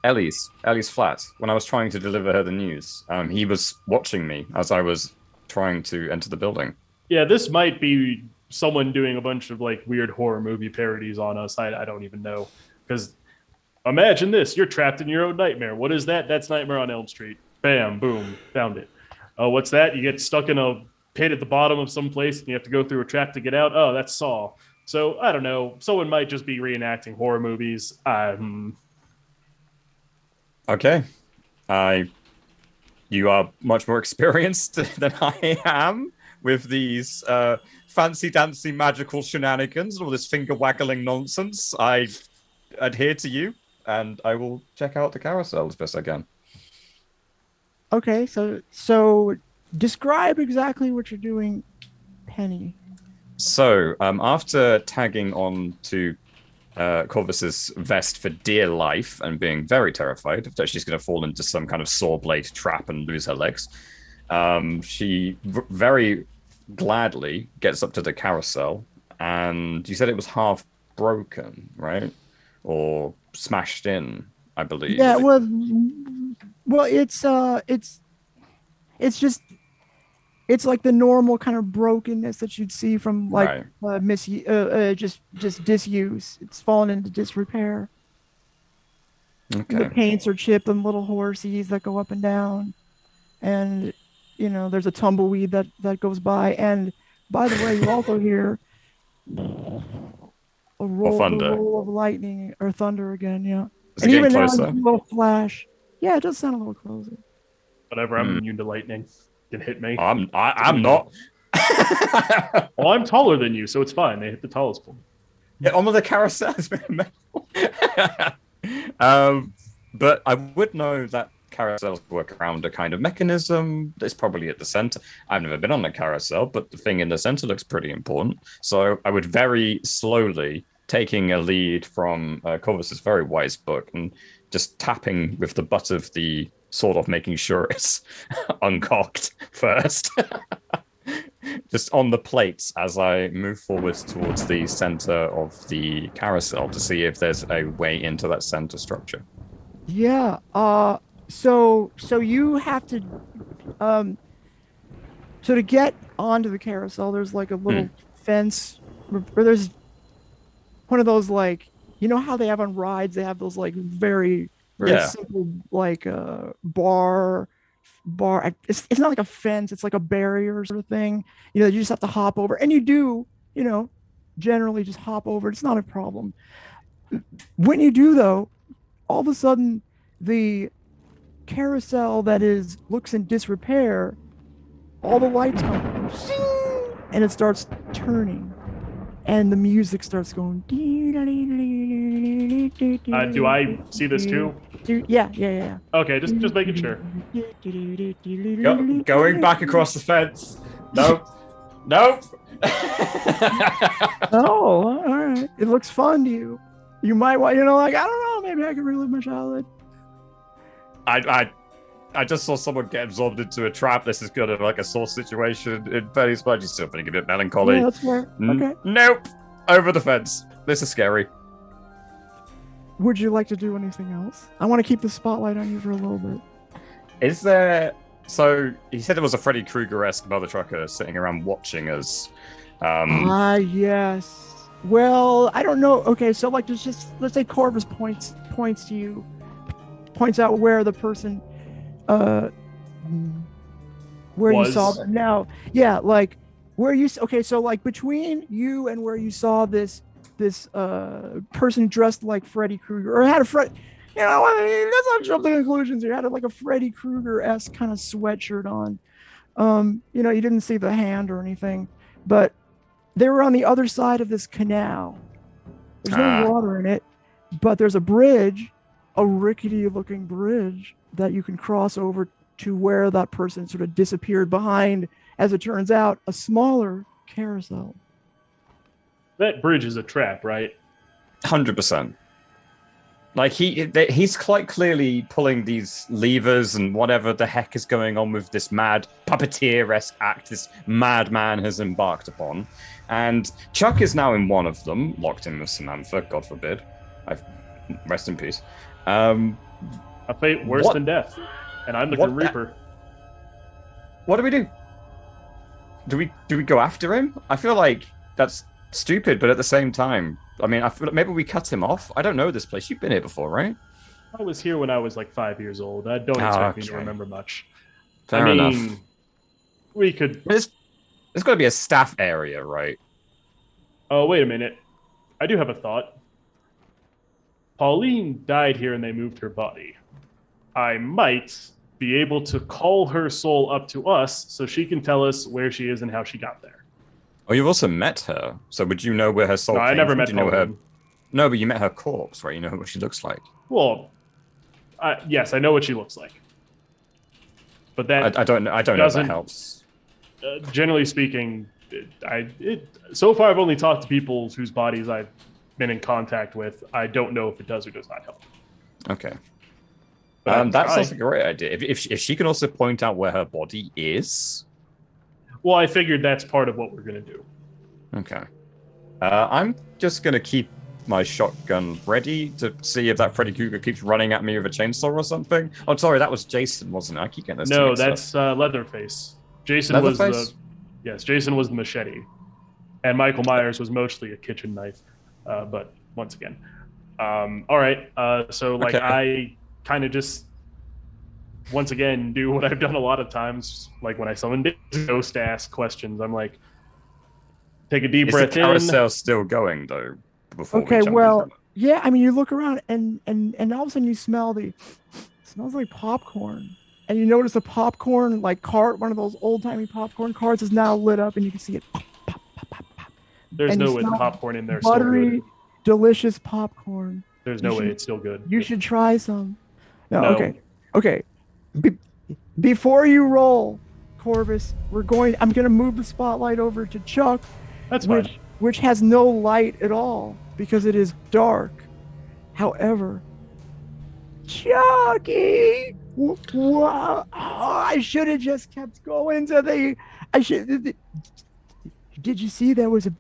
Ellie's flat, when I was trying to deliver her the news. He was watching me as I was trying to enter the building. Yeah, this might be someone doing a bunch of like weird horror movie parodies on us. I don't even know. Because imagine this, you're trapped in your own nightmare. What is that? That's Nightmare on Elm Street. Bam, boom, found it. Oh, what's that? You get stuck in a pit at the bottom of some place and you have to go through a trap to get out. Oh, that's Saw. So I don't know. Someone might just be reenacting horror movies. Okay. You are much more experienced than I am with these fancy dancy magical shenanigans, all this finger waggling nonsense. I adhere to you, and I will check out the carousel as best I can. Okay, so describe exactly what you're doing, Penny. So, after tagging on to Corvus's vest for dear life and being very terrified that she's going to fall into some kind of saw blade trap and lose her legs, she very gladly gets up to the carousel, and you said it was half broken, right? Or smashed in, I believe. Yeah, well, it's just like the normal kind of brokenness that you'd see from like just disuse. It's fallen into disrepair. Okay. The paints are chipped and little horsies that go up and down, and there's a tumbleweed that goes by. And by the way, you also hear a roll of lightning or thunder again. Yeah, Is and it even getting now closer? a little flash. Yeah, it does sound a little closer. Whatever, I'm immune to lightning. Can hit me. I'm not. Well, I'm taller than you, so it's fine. They hit the tallest one. Yeah, on the carousel is metal. But I would know that carousels work around a kind of mechanism that's probably at the center. I've never been on a carousel, but the thing in the center looks pretty important. So I would very slowly, taking a lead from Corvus's very wise book, and just tapping with the butt of the sword off, making sure it's uncocked first. Just on the plates as I move forwards towards the center of the carousel to see if there's a way into that center structure. Yeah. So you have to so to get onto the carousel, there's like a little fence where there's one of those, like, how they have on rides, they have those like very simple like bar. It's not like a fence, it's like a barrier sort of thing. You just have to hop over, and you do, generally just hop over. It's not a problem. When you do, though, all of a sudden the carousel that looks in disrepair, all the lights come on, and it starts turning, and the music starts going. Do I see this too? Yeah. Okay, just making sure. Going back across the fence. Nope. Oh, all right. It looks fun to you. You might want, like, I don't know, maybe I can relive my childhood. I just saw someone get absorbed into a trap. This is kind of like a Saw situation in Penny's Budge. You're still feeling a bit melancholy. Yeah, that's fair. Okay. Nope. Over the fence. This is scary. Would you like to do anything else? I want to keep the spotlight on you for a little bit. Is there... So, he said there was a Freddy Krueger-esque mother trucker sitting around watching us. Yes. Well, I don't know. Okay, so like let's say Corvus points to you, points out where the person where you saw them. Now, yeah, like where you so like between you and where you saw this person dressed like Freddy Krueger, or had a let's not jump to conclusions here. Had like a Freddy Krueger-esque kind of sweatshirt on. You didn't see the hand or anything, but they were on the other side of this canal. There's no water in it, but there's a bridge, a rickety looking bridge that you can cross over to where that person sort of disappeared behind, as it turns out, a smaller carousel. That bridge is a trap, right? 100%. Like he's quite clearly pulling these levers and whatever the heck is going on with this mad puppeteer-esque act this madman has embarked upon. And Chuck is now in one of them, locked in with Samantha, God forbid. Rest in peace. A fate worse than death. And I'm the Grim Reaper. What do we do? Do we go after him? I feel like that's stupid, but at the same time, I mean, I feel like maybe we cut him off. I don't know this place. You've been here before, right? I was here when I was like 5 years old. I don't expect me to remember much. Fair enough. We could... There's got to be a staff area, right? Oh, wait a minute. I do have a thought. Pauline died here and they moved her body. I might be able to call her soul up to us so she can tell us where she is and how she got there. Oh, you've also met her. So would you know where her soul No, came I never from? met Do you know her... Pauline. No, but you met her corpse, right? You know what she looks like. Well, yes, I know what she looks like. But that I don't know if that helps. Generally speaking, so far I've only talked to people whose bodies I've been in contact with. I don't know if it does or does not help. Okay. But that sounds like a great idea. If she can also point out where her body is. Well, I figured that's part of what we're going to do. Okay. I'm just going to keep my shotgun ready to see if that Freddy Krueger keeps running at me with a chainsaw or something. Oh, sorry, that was Jason, wasn't it? I keep getting this. No, that's Leatherface. Jason Leatherface? Jason was the machete. And Michael Myers was mostly a kitchen knife. But once again. All right. So, like, Okay. I kind of just, once again, do what I've done a lot of times. Like, when I summon ghost ask questions, I'm like, take a deep breath the carousel still going, though? Okay, well, yeah, I mean, you look around and all of a sudden you smell it smells like popcorn. And you notice a popcorn, like, cart, one of those old-timey popcorn carts is now lit up and you can see it pop, pop, pop, pop, pop. There's And no you way the smell popcorn in there is buttery, still good. delicious popcorn. There's no way it's still good. You should try some. No. No. Okay. Before you roll, Corvus, I'm going to move the spotlight over to Chuck. That's fine. Which has no light at all because it is dark. However, Chucky, wow, I should have just kept going to the. Did you see there was a?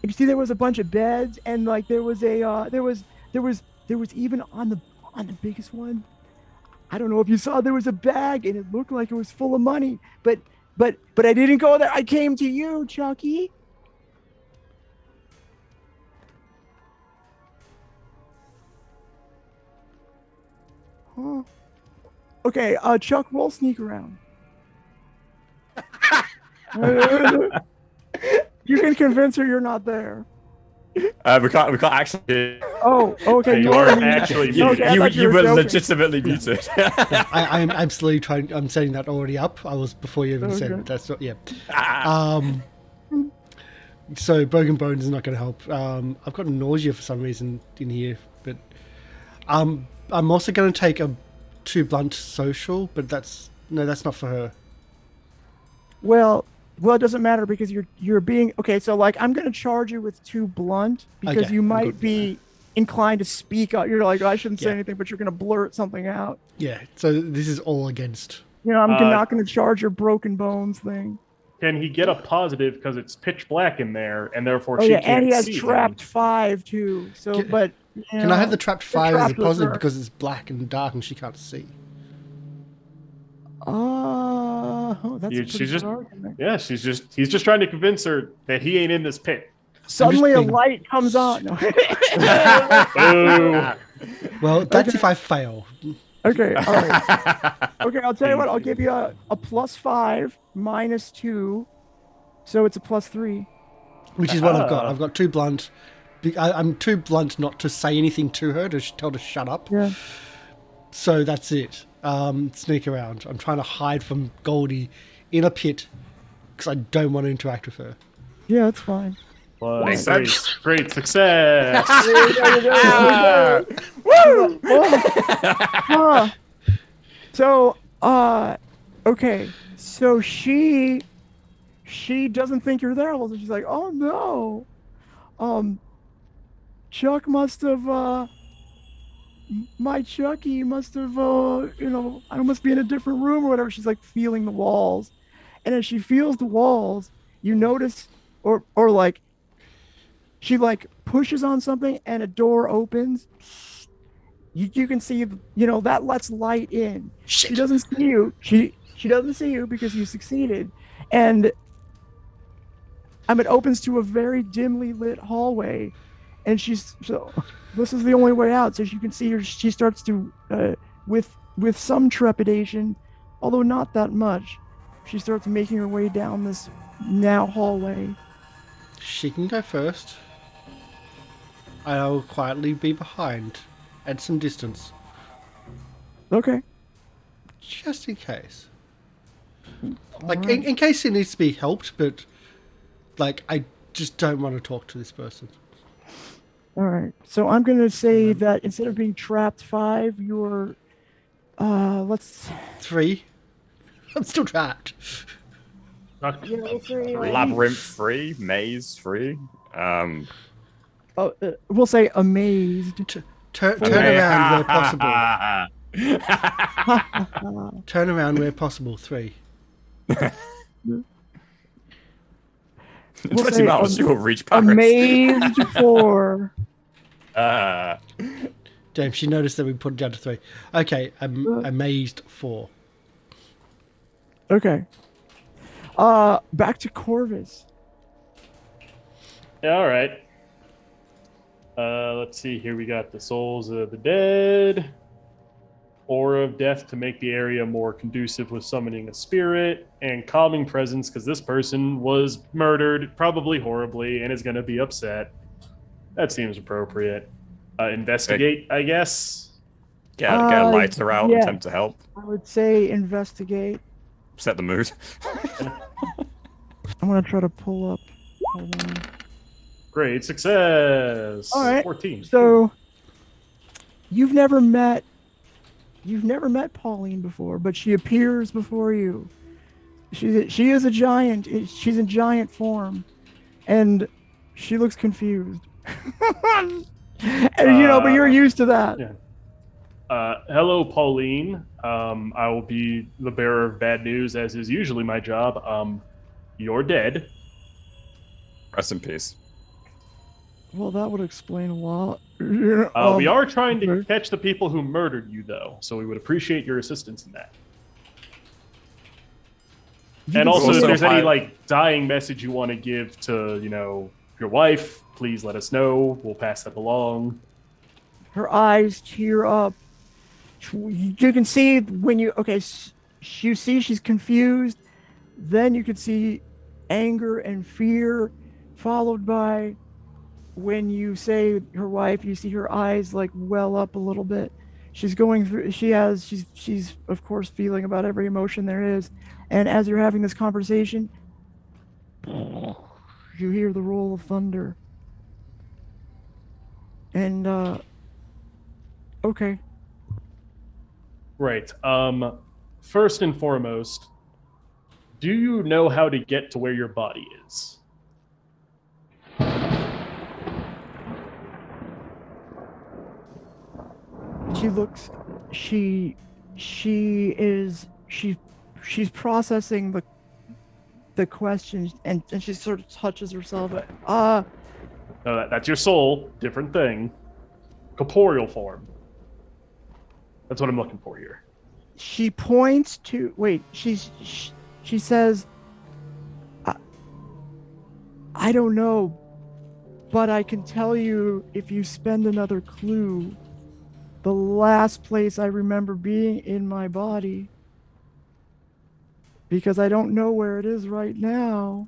Did you see there was a bunch of beds and like there was even on the biggest one. I don't know if you saw, there was a bag and it looked like it was full of money, but I didn't go there. I came to you, Chucky. Huh. Okay, Chuck, roll sneak around. You can convince her you're not there. We can't actually. Oh, okay. You are actually muted. Okay, you were legitimately muted. I'm absolutely trying. I'm setting that already up. I was before you even said it. That's not. Yeah. So broken bones is not going to help. I've got nausea for some reason in here, but I'm also going to take a 2 blunt social, but that's not for her. Well, it doesn't matter because you're being okay. So like, I'm gonna charge you with 2 blunt because Okay, you might good. be inclined to speak out. You're like, I shouldn't say Yeah. anything, but you're gonna blurt something out. Yeah. So this is all against. You know, I'm not gonna charge your broken bones thing. Can he get a positive because it's pitch black in there and therefore Oh she yeah, can't and he has see trapped him? 5 too. So, Can- but Can I have the trapped 5 as a trapped with positive her. because it's black and dark and she can't see? That's Yeah, a pretty she's just- good argument. Yeah, he's just trying to convince her that he ain't in this pit. Suddenly a being- light comes on. No. Boo. Well, that's if I fail. Okay, all right. Okay, I'll tell you what. I'll give you a +5 -2, so it's a +3. Which is what I've got. I've got 2 blunt. I'm too blunt not to say anything to her, to tell her to shut up. Yeah. So that's it. Sneak around. I'm trying to hide from Goldie in a pit because I don't want to interact with her. Yeah, that's fine. Plus Makes great, sense. great success. Woo! Huh. So, okay. So she doesn't think you're there. She's like, oh no. Chuck must have my Chucky must have I must be in a different room or whatever. She's like feeling the walls. And as she feels the walls, you notice or like she like pushes on something and a door opens. You can see that lets light in. Shit. She doesn't see you. She doesn't see you because you succeeded. And it opens to a very dimly lit hallway, and so this is the only way out. So you can see her. She starts to with some trepidation, although not that much. She starts making her way down this now hallway. She can go first. I will quietly be behind, at some distance, Okay. just in case. All Like right. in case it needs to be helped, but like I just don't want to talk to this person. All right. So I'm gonna say that instead of being trapped 5, you're let's 3. I'm still trapped. let's say Labyrinth free, maze free. we'll say amazed. Turn around where possible. Turn around where possible. 3. We'll 20 say miles, you'll reach Paris. amazed 4. Damn, she noticed that we put it down to 3. Okay, I'm amazed 4. Okay. Back to Corvus. Yeah, all right. Let's see here. We got the souls of the dead, aura of death to make the area more conducive with summoning a spirit, and calming presence because this person was murdered, probably horribly, and is going to be upset. That seems appropriate. Investigate, I guess. Get a lighter out and yeah. attempt to help. I would say investigate. Set the mood. I'm gonna try to pull up. Hold on. Great success. All right. 14. So you've never met Pauline before, but she appears before you. She is a giant. She's in giant form, and she looks confused. And but you're used to that. Yeah. Hello, Pauline. I will be the bearer of bad news, as is usually my job. You're dead. Rest in peace. Well, that would explain a lot. We are trying to okay. catch the people who murdered you, though, so we would appreciate your assistance in that. And also, if also there's any hide- dying message you want to give to, your wife, please let us know. We'll pass that along. Her eyes tear up. You can see when you you see she's confused. Then you can see anger and fear, followed by when you say her wife, you see her eyes like well up a little bit. She's going through. She's of course feeling about every emotion there is. And as you're having this conversation, you hear the roll of thunder. And okay. Right. First and foremost, do you know how to get to where your body is? She's processing the questions and she sort of touches herself. No, that's your soul. Different thing. Corporeal form. That's what I'm looking for here. She points to she says, I don't know, but I can tell you if you spend another clue, the last place I remember being in my body, because I don't know where it is right now.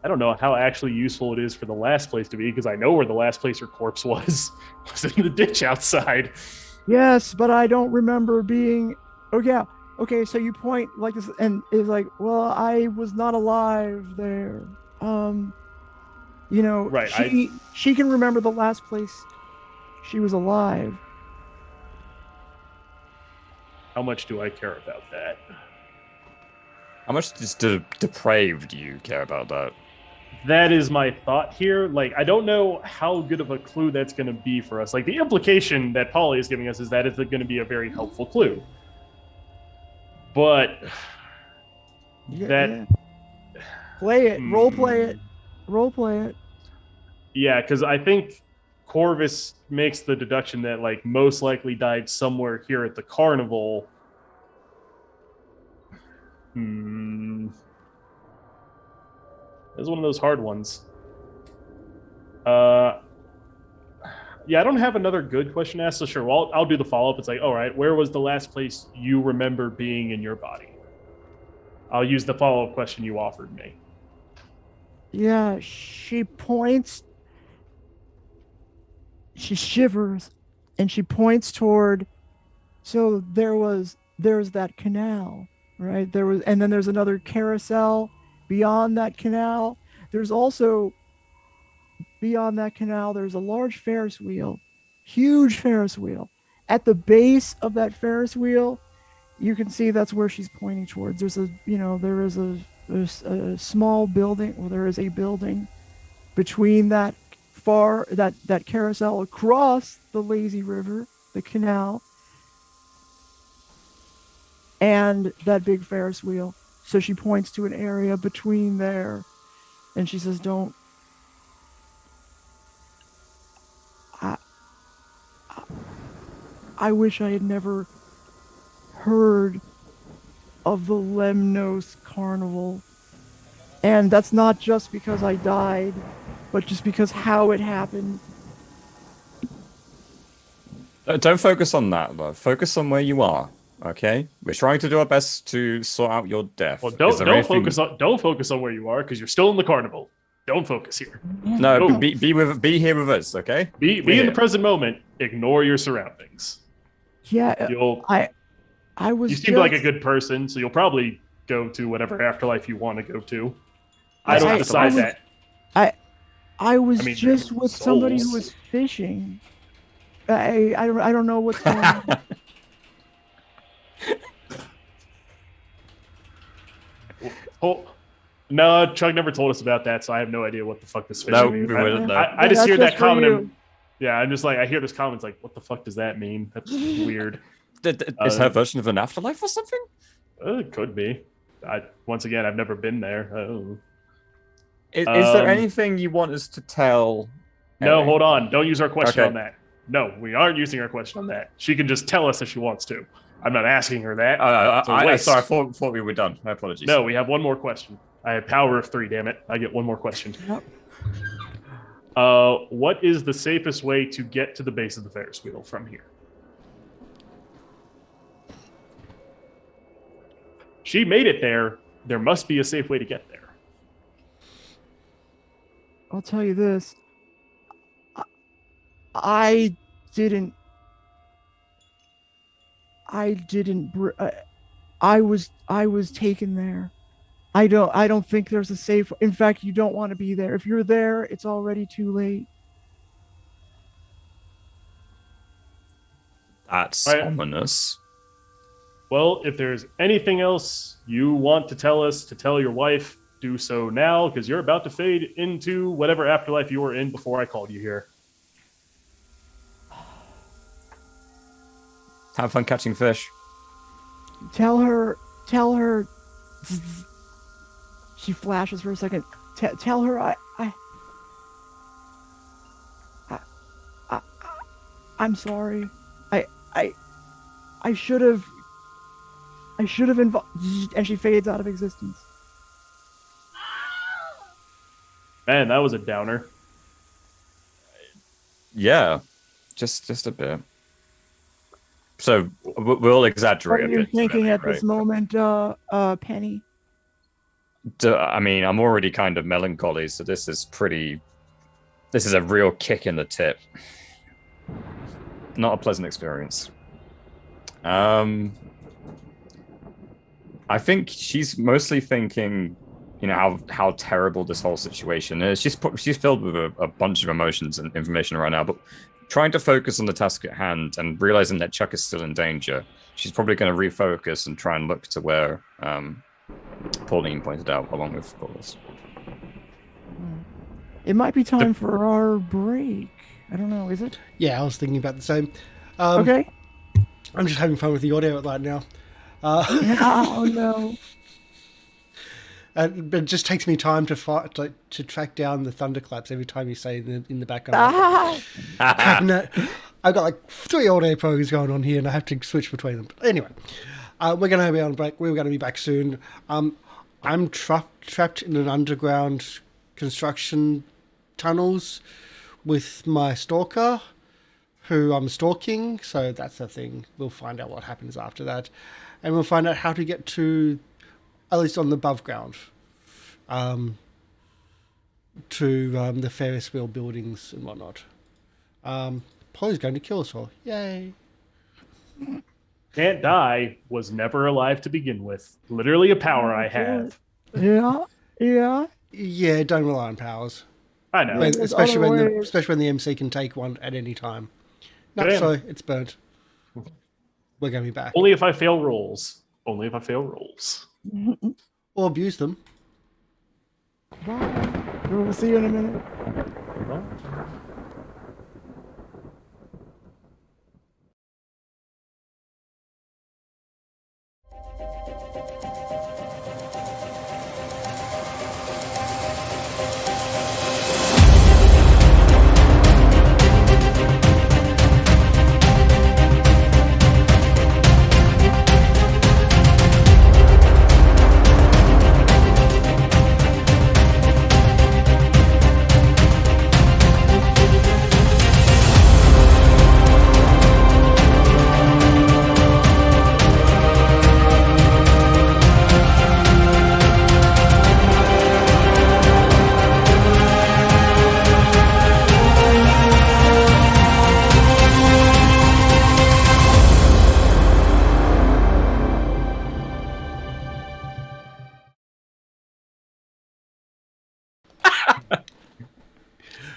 I don't know how actually useful it is for the last place to be, because I know where the last place her corpse was. Was in the ditch outside. Yes, but I don't remember being. Oh yeah. Okay, so you point like this, and it's like, well, I was not alive there. You know, Right, she can remember the last place she was alive. How much do I care about that? How much does depraved do you care about that? That is my thought here. Like, I don't know how good of a clue that's going to be for us. Like, the implication that Polly is giving us is that it's going to be a very helpful clue. But Yeah. Play it. Role play it. Role play it. Yeah, because I think Corvus makes the deduction that, like, most likely died somewhere here at the Carnival. This is one of those hard ones. Yeah, I don't have another good question to ask, so sure, well, I'll do the follow-up. It's like, all right, where was the last place you remember being in your body? I'll use the follow-up question you offered me. Yeah, she points. She shivers, and she points toward. So there's that canal, right? And then there's another carousel beyond that canal. There's also beyond that canal. There's a large Ferris wheel, huge Ferris wheel. At the base of that Ferris wheel, you can see that's where she's pointing towards. There is a small building. Well, there is a building between that carousel across the lazy river, the canal, and that big Ferris wheel. So she points to an area between there, and she says, "Don't." I wish I had never heard of the Lemnos Carnival. And that's not just because I died, but just because how it happened. Don't focus on that, though. Focus on where you are. Okay, we're trying to do our best to sort out your death. Well, don't focus on where you are, because you're still in the Carnival. Don't focus here. No, be here with us. Okay. Be in the present moment. Ignore your surroundings. Yeah, I was. You seem like a good person, so you'll probably go to whatever afterlife you want to go to. I don't decide that. I was just with somebody who was fishing. I don't know what's going on. Oh, no, Chuck never told us about that, so I have no idea what the fuck this fishing means. I just hear that comment. Yeah, I'm just like, I hear this comment. It's like, what the fuck does that mean? That's weird. Is her version of an afterlife or something? It could be. Once again, I've never been there. Is there anything you want us to tell? No, hold on. Don't use our question on that. No, we aren't using our question on that. She can just tell us if she wants to. I'm not asking her that. Sorry, I thought we were done. My apologies. No, we have one more question. I have power of 3, damn it. I get one more question. Yep. What is the safest way to get to the base of the Ferris wheel from here? She made it there. There must be a safe way to get there. I'll tell you this. I didn't. I was taken there. I don't think there's a safe. In fact, you don't want to be there. If you're there, it's already too late. That's ominous. Well, if there's anything else you want to tell us, to tell your wife, do so now, because you're about to fade into whatever afterlife you were in before I called you here. Have fun catching fish. Tell her. She flashes for a second. Tell her I'm sorry. I should have involved. And she fades out of existence. Man, that was a downer. Yeah, just a bit. So we'll exaggerate. What are you thinking at this moment, Penny? I mean, I'm already kind of melancholy, so this is a real kick in the tip. Not a pleasant experience. I think she's mostly thinking how terrible this whole situation is. She's filled with a bunch of emotions and information right now, but trying to focus on the task at hand and realizing that Chuck is still in danger, she's probably going to refocus and try and look to where Pauline pointed out, along with Corvus. It might be time for our break. I don't know, is it? Yeah, I was thinking about the same. Okay. I'm just having fun with the audio right now. Oh no. But it just takes me time to track down the thunderclaps every time you say in the background. I've got like 3 audio programs going on here, and I have to switch between them. But anyway, we're going to be on break. We're going to be back soon. I'm trapped in an underground construction tunnels with my stalker, who I'm stalking. So that's the thing. We'll find out what happens after that, and we'll find out how to get to, at least on the above ground, to the Ferris wheel buildings and whatnot. Polly's going to kill us all. Yay. Can't die was never alive to begin with. Literally a power I have. Yeah. Yeah, don't rely on powers. I know. Especially when the MC can take one at any time. No, Damn. sorry, it's burnt. We're going to be back. Only if I fail rolls. Only if I fail rolls. Or abuse them. Bye. We'll see you in a minute.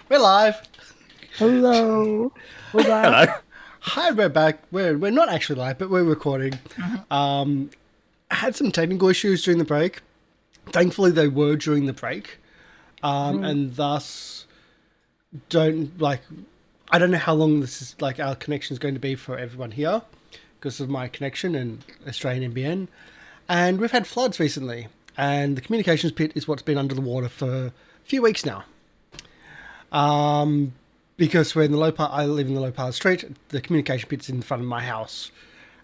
We're live. Hello. We're back. Hello. Hi, we're back. We're not actually live, but we're recording. I had some technical issues during the break. Thankfully, they were during the break. And thus, I don't know how long this is, our connection is going to be for everyone here because of my connection and Australian NBN. And we've had floods recently, and the communications pit is what's been under the water for a few weeks now. Because we're in the low part, I live in the low part of the street, the communication pit's in front of my house,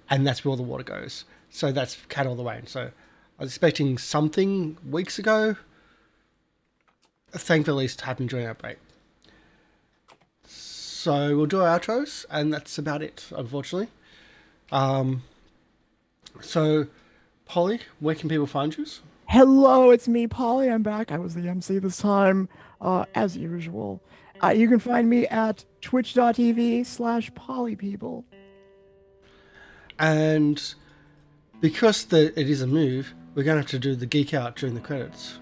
and that's where all the water goes. So that's cut all the way. And so I was expecting something weeks ago. Thankfully, at least happened during our break. So we'll do our outros, and that's about it, unfortunately. So, Polly, where can people find you? Hello, it's me, Polly. I'm back. I was the MC this time, as usual. You can find me at twitch.tv/polypeople. And because it is a move, we're going to have to do the geek out during the credits.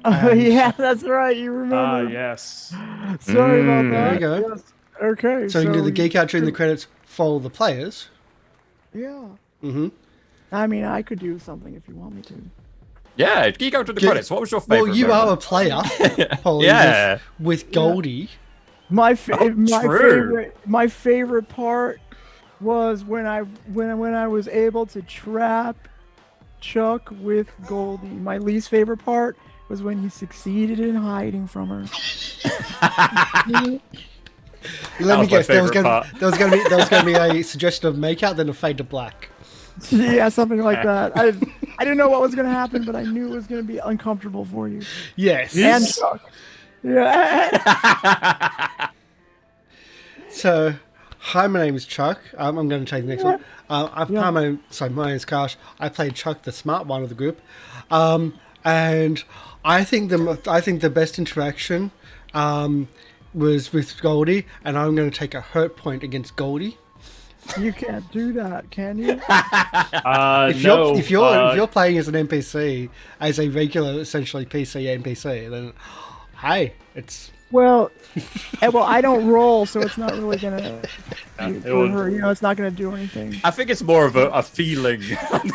Oh, yeah, that's right. You remember. Yes. Sorry about that. There you go. Yes. Okay. So you can do the geek out during the credits, follow the players. Yeah. Mm-hmm. I mean, I could do something if you want me to. Yeah, geek out to the credits. What was your favorite? Well, you moment? are a player, Polly, Yeah. with Goldie. My True. favorite part was when I was able to trap Chuck with Goldie. My least favorite part was when he succeeded in hiding from her. Let me was my guess, there was favourite going to be a suggestion of makeout, then a fade to black. Yeah, something like that. I didn't know what was going to happen, but I knew it was going to be uncomfortable for you. Yes. And Chuck. Yeah. So, hi, my name is Chuck. I'm going to take the next one. My name is Karsh. I played Chuck, the smart one of the group, and I think the best interaction was with Goldie, and I'm going to take a hurt point against Goldie. You can't do that, can you? If you're playing as an NPC, as a regular, essentially PC NPC, then hey, it's Well, I don't roll, so it's not really gonna. It's not gonna do anything. I think it's more of a feeling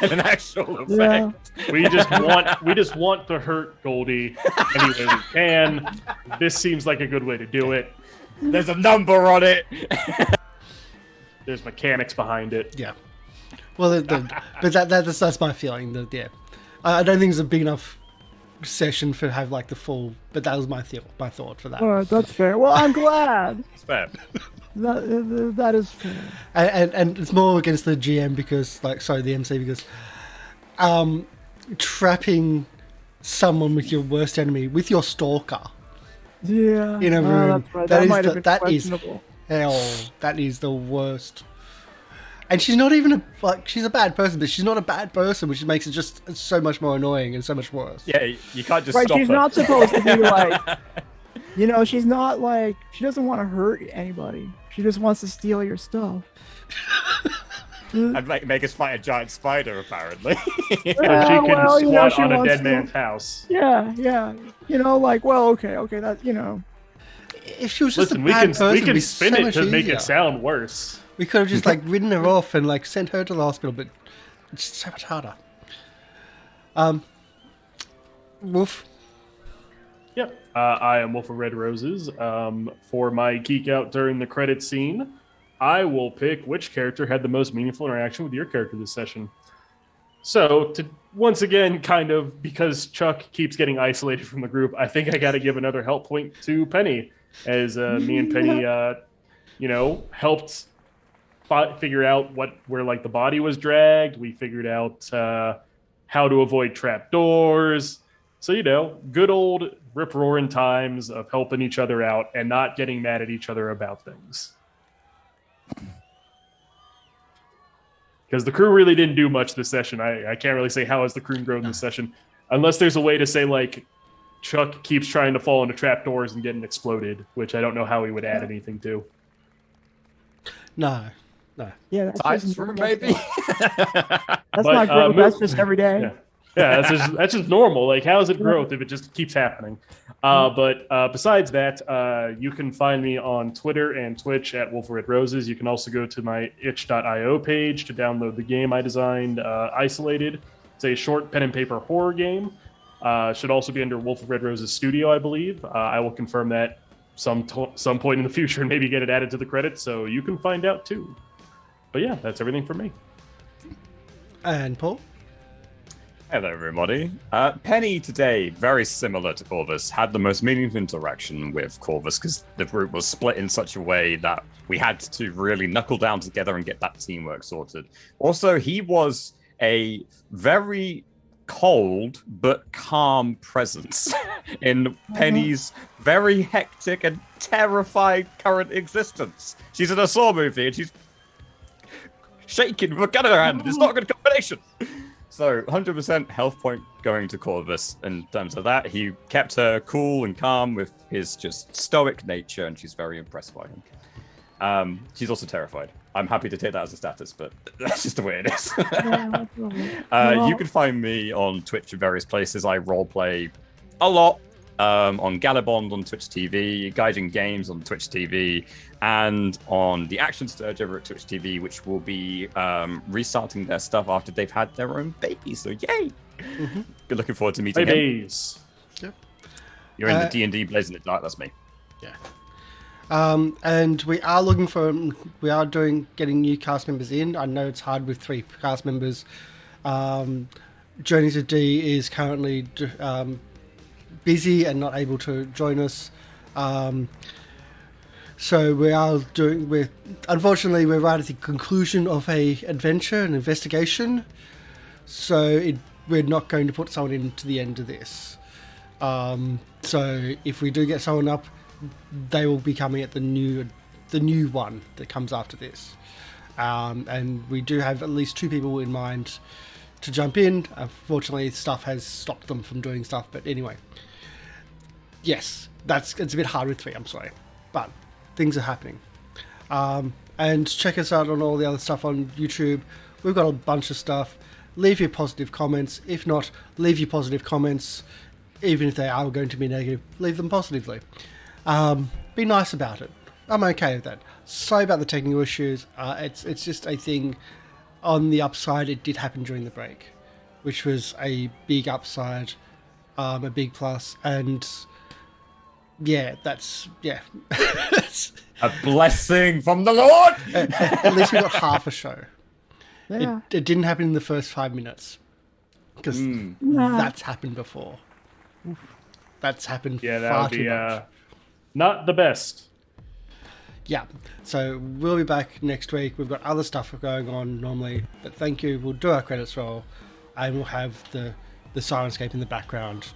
than an actual effect. Yeah. We just want to hurt Goldie any way we can. This seems like a good way to do it. There's a number on it. There's mechanics behind it. yeah. Well, but that's my feeling. Yeah, I don't think it's a big enough session for have like the full. But that was my thought for that. All right, that's fair. Well, I'm glad. It's fair. That is fair. And it's more against the GM because, the MC because, trapping someone with your worst enemy with your stalker Yeah. in a room That's right. That might have been that is questionable. hell. That is the worst. And she's not even she's a bad person, but she's not a bad person, which makes it just so much more annoying and so much worse. Yeah, you can't just Right, stop she's her. not supposed to be like, she's not like, she doesn't want to hurt anybody. She just wants to steal your stuff. And make us fight a giant spider, apparently. So she can squat on a dead man's house. Yeah. Okay, that, If she was just Listen, a we bad can person, it'd be spin so it much to make easier. it sound worse. We could have just ridden her off and sent her to the hospital, but it's so much harder. Wolf. Yep. I am Wolf of Red Roses. For my geek out during the credit scene, I will pick which character had the most meaningful interaction with your character this session. So, to once again, kind of because Chuck keeps getting isolated from the group, I think I got to give another help point to Penny, as me and Penny, helped figure out where the body was dragged. We figured out how to avoid trapdoors. So, good old rip-roaring times of helping each other out and not getting mad at each other about things. Because the crew really didn't do much this session. I can't really say how has the crew grown this session. Unless there's a way to say, Chuck keeps trying to fall into trapdoors and getting exploded, which I don't know how he would add anything to. No. yeah, that's Ice just, room, maybe? that's not growth. That's just every day. Yeah, that's just normal. How is it growth if it just keeps happening? But besides that, you can find me on Twitter and Twitch at Wolf of Red Roses. You can also go to my itch.io page to download the game I designed, Isolated. It's a short pen and paper horror game. Should also be under Wolf of Red Roses Studio, I believe. I will confirm that some point in the future and maybe get it added to the credits, so you can find out too. But yeah, that's everything for me. And Paul? Hello, everybody. Penny today, very similar to Corvus, had the most meaningful interaction with Corvus because the group was split in such a way that we had to really knuckle down together and get that teamwork sorted. Also, he was a very cold but calm presence in Penny's very hectic and terrified current existence. She's in a Saw movie and she's shaking with a gun in her hand. It's not a good combination. So 100% health point going to Corvus in terms of that. He kept her cool and calm with his just stoic nature, and she's very impressed by him. She's also terrified. I'm happy to take that as a status, but that's just the way it is. You can find me on Twitch in various places. I roleplay a lot on Galabond on Twitch TV, Gaijin Games on Twitch TV, and on the Action Sturge over at Twitch TV, which will be restarting their stuff after they've had their own babies. So yay! Be looking forward to meeting him. Babies. Yep. You're in the D&D Blazing the Dark. That's me. Yeah. And we are getting new cast members in. I know it's hard with 3 cast members. Journey to D is currently busy and not able to join us. So we are unfortunately, we're right at the conclusion of an adventure, an investigation. So we're not going to put someone into the end of this. So if we do get someone up, they will be coming at the new one that comes after this. And we do have at least 2 people in mind to jump in. Unfortunately, stuff has stopped them from doing stuff. But anyway, yes, it's a bit hard with 3. I'm sorry, but things are happening. and check us out on all the other stuff on YouTube. We've got a bunch of stuff. Leave your positive comments. If not, leave your positive comments. Even if they are going to be negative, leave them positively. Be nice about it. I'm okay with that. Sorry about the technical issues. It's just a thing. On the upside, it did happen during the break, which was a big upside, a big plus, and yeah, that's A blessing from the Lord. at least we got half a show. Yeah. It didn't happen in the first 5 minutes because that's happened before. That's happened Yeah, that far would be too much. not the best. Yeah, so we'll be back next week. We've got other stuff going on normally, but thank you. We'll do our credits roll, and we'll have the Syrinscape in the background.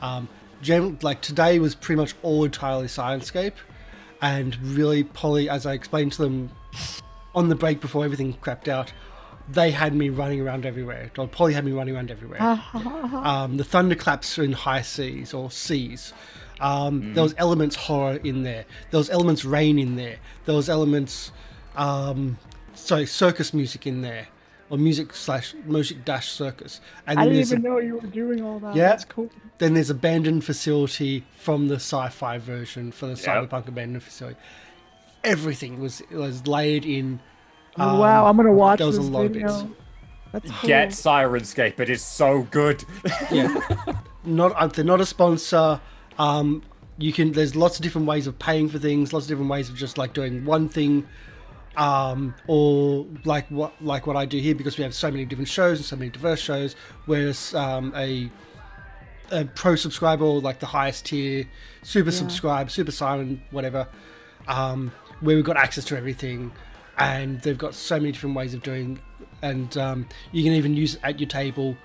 Like today was pretty much all entirely Syrinscape, and really Polly, as I explained to them on the break before everything crapped out, they had me running around everywhere. Or Polly had me running around everywhere. The thunderclaps in high seas or seas. There was elements horror in there. There was elements rain in there. There was elements, circus music in there, or music dash circus. And I then didn't there's even know you were doing all that. Yeah. That's cool. Then there's abandoned facility from the sci-fi version for the cyberpunk abandoned facility. Everything was layered in. Oh, wow, I'm gonna watch there was this a lot of video. bits. That's cool. Get Syrinscape. It is so good. Yeah, they're not a sponsor. There's lots of different ways of paying for things, lots of different ways of just like doing one thing, or like what I do here, because we have so many different shows and so many diverse shows. Whereas a pro subscriber, or like the highest tier, super subscribe, super silent, whatever, where we've got access to everything, and they've got so many different ways of doing, and you can even use it at your table,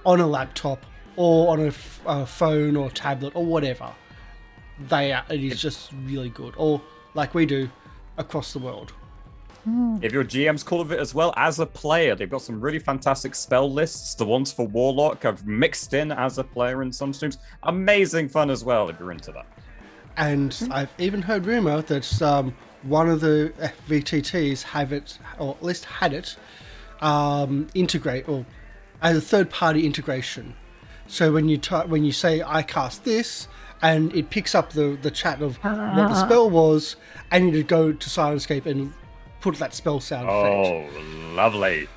on a laptop, or on a phone or tablet or whatever. It is just really good. Or like we do across the world. If your GM's cool with it as well, as a player, they've got some really fantastic spell lists. The ones for Warlock I've mixed in as a player in some streams. Amazing fun as well if you're into that. And I've even heard rumor that one of the VTTs have it, or at least had it, integrate, or as a third-party integration. So when you say I cast this, and it picks up the chat of what the spell was, and you go to Syrinscape and put that spell sound effect. Oh, lovely.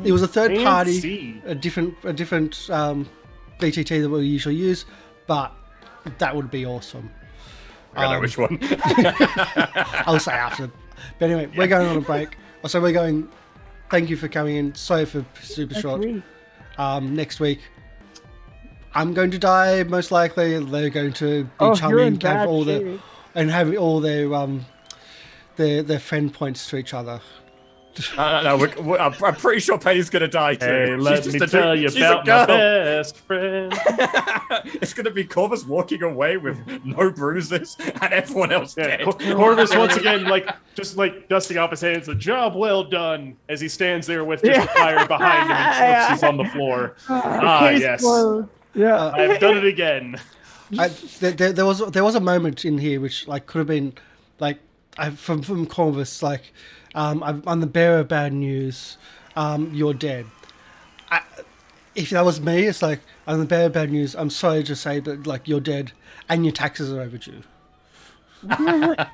It was a third party, Fancy. a different VTT that we usually use, but that would be awesome. I don't know which one. I'll say after. But anyway, we're going on a break. So we're going. Thank you for coming in. Sorry for super short. Next week, I'm going to die most likely. They're going to be charming, have all their friend points to each other. No, I'm pretty sure Penny's gonna die too. Hey, let She's me just a tell dude. you She's about a my girl. best friend. It's gonna be Corvus walking away with no bruises and everyone else Yeah, dead. Corvus once again, just dusting off his hands. A job well done, as he stands there with just a fire behind him and slips on the floor. Case Yes, closed. Yeah. I've done it again. There was a moment in here which like could have been like from Corvus, like I'm the bearer of bad news. You're dead. If that was me, it's like I'm the bearer of bad news. I'm sorry to say, but like you're dead, and your taxes are overdue. My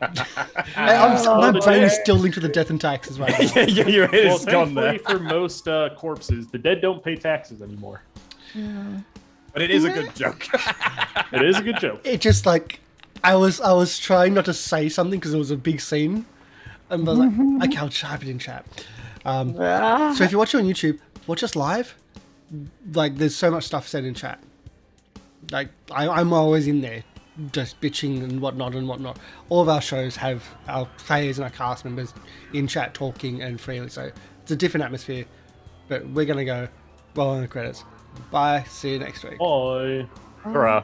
brain is still linked to the death and taxes right now. Yeah, your head Well, is gone there. thankfully for most corpses, the dead don't pay taxes anymore. But it is a good joke. It is a good joke. It just like I was trying not to say something because it was a big scene, and I was like, okay, I'll type it in chat. So if you watch it on YouTube, watch us live. Like, there's so much stuff said in chat. Like, I'm always in there, just bitching and whatnot and whatnot. All of our shows have our players and our cast members in chat talking and freely, so it's a different atmosphere. But we're gonna go roll on the credits. Bye. See you next week. Bye. Hurrah.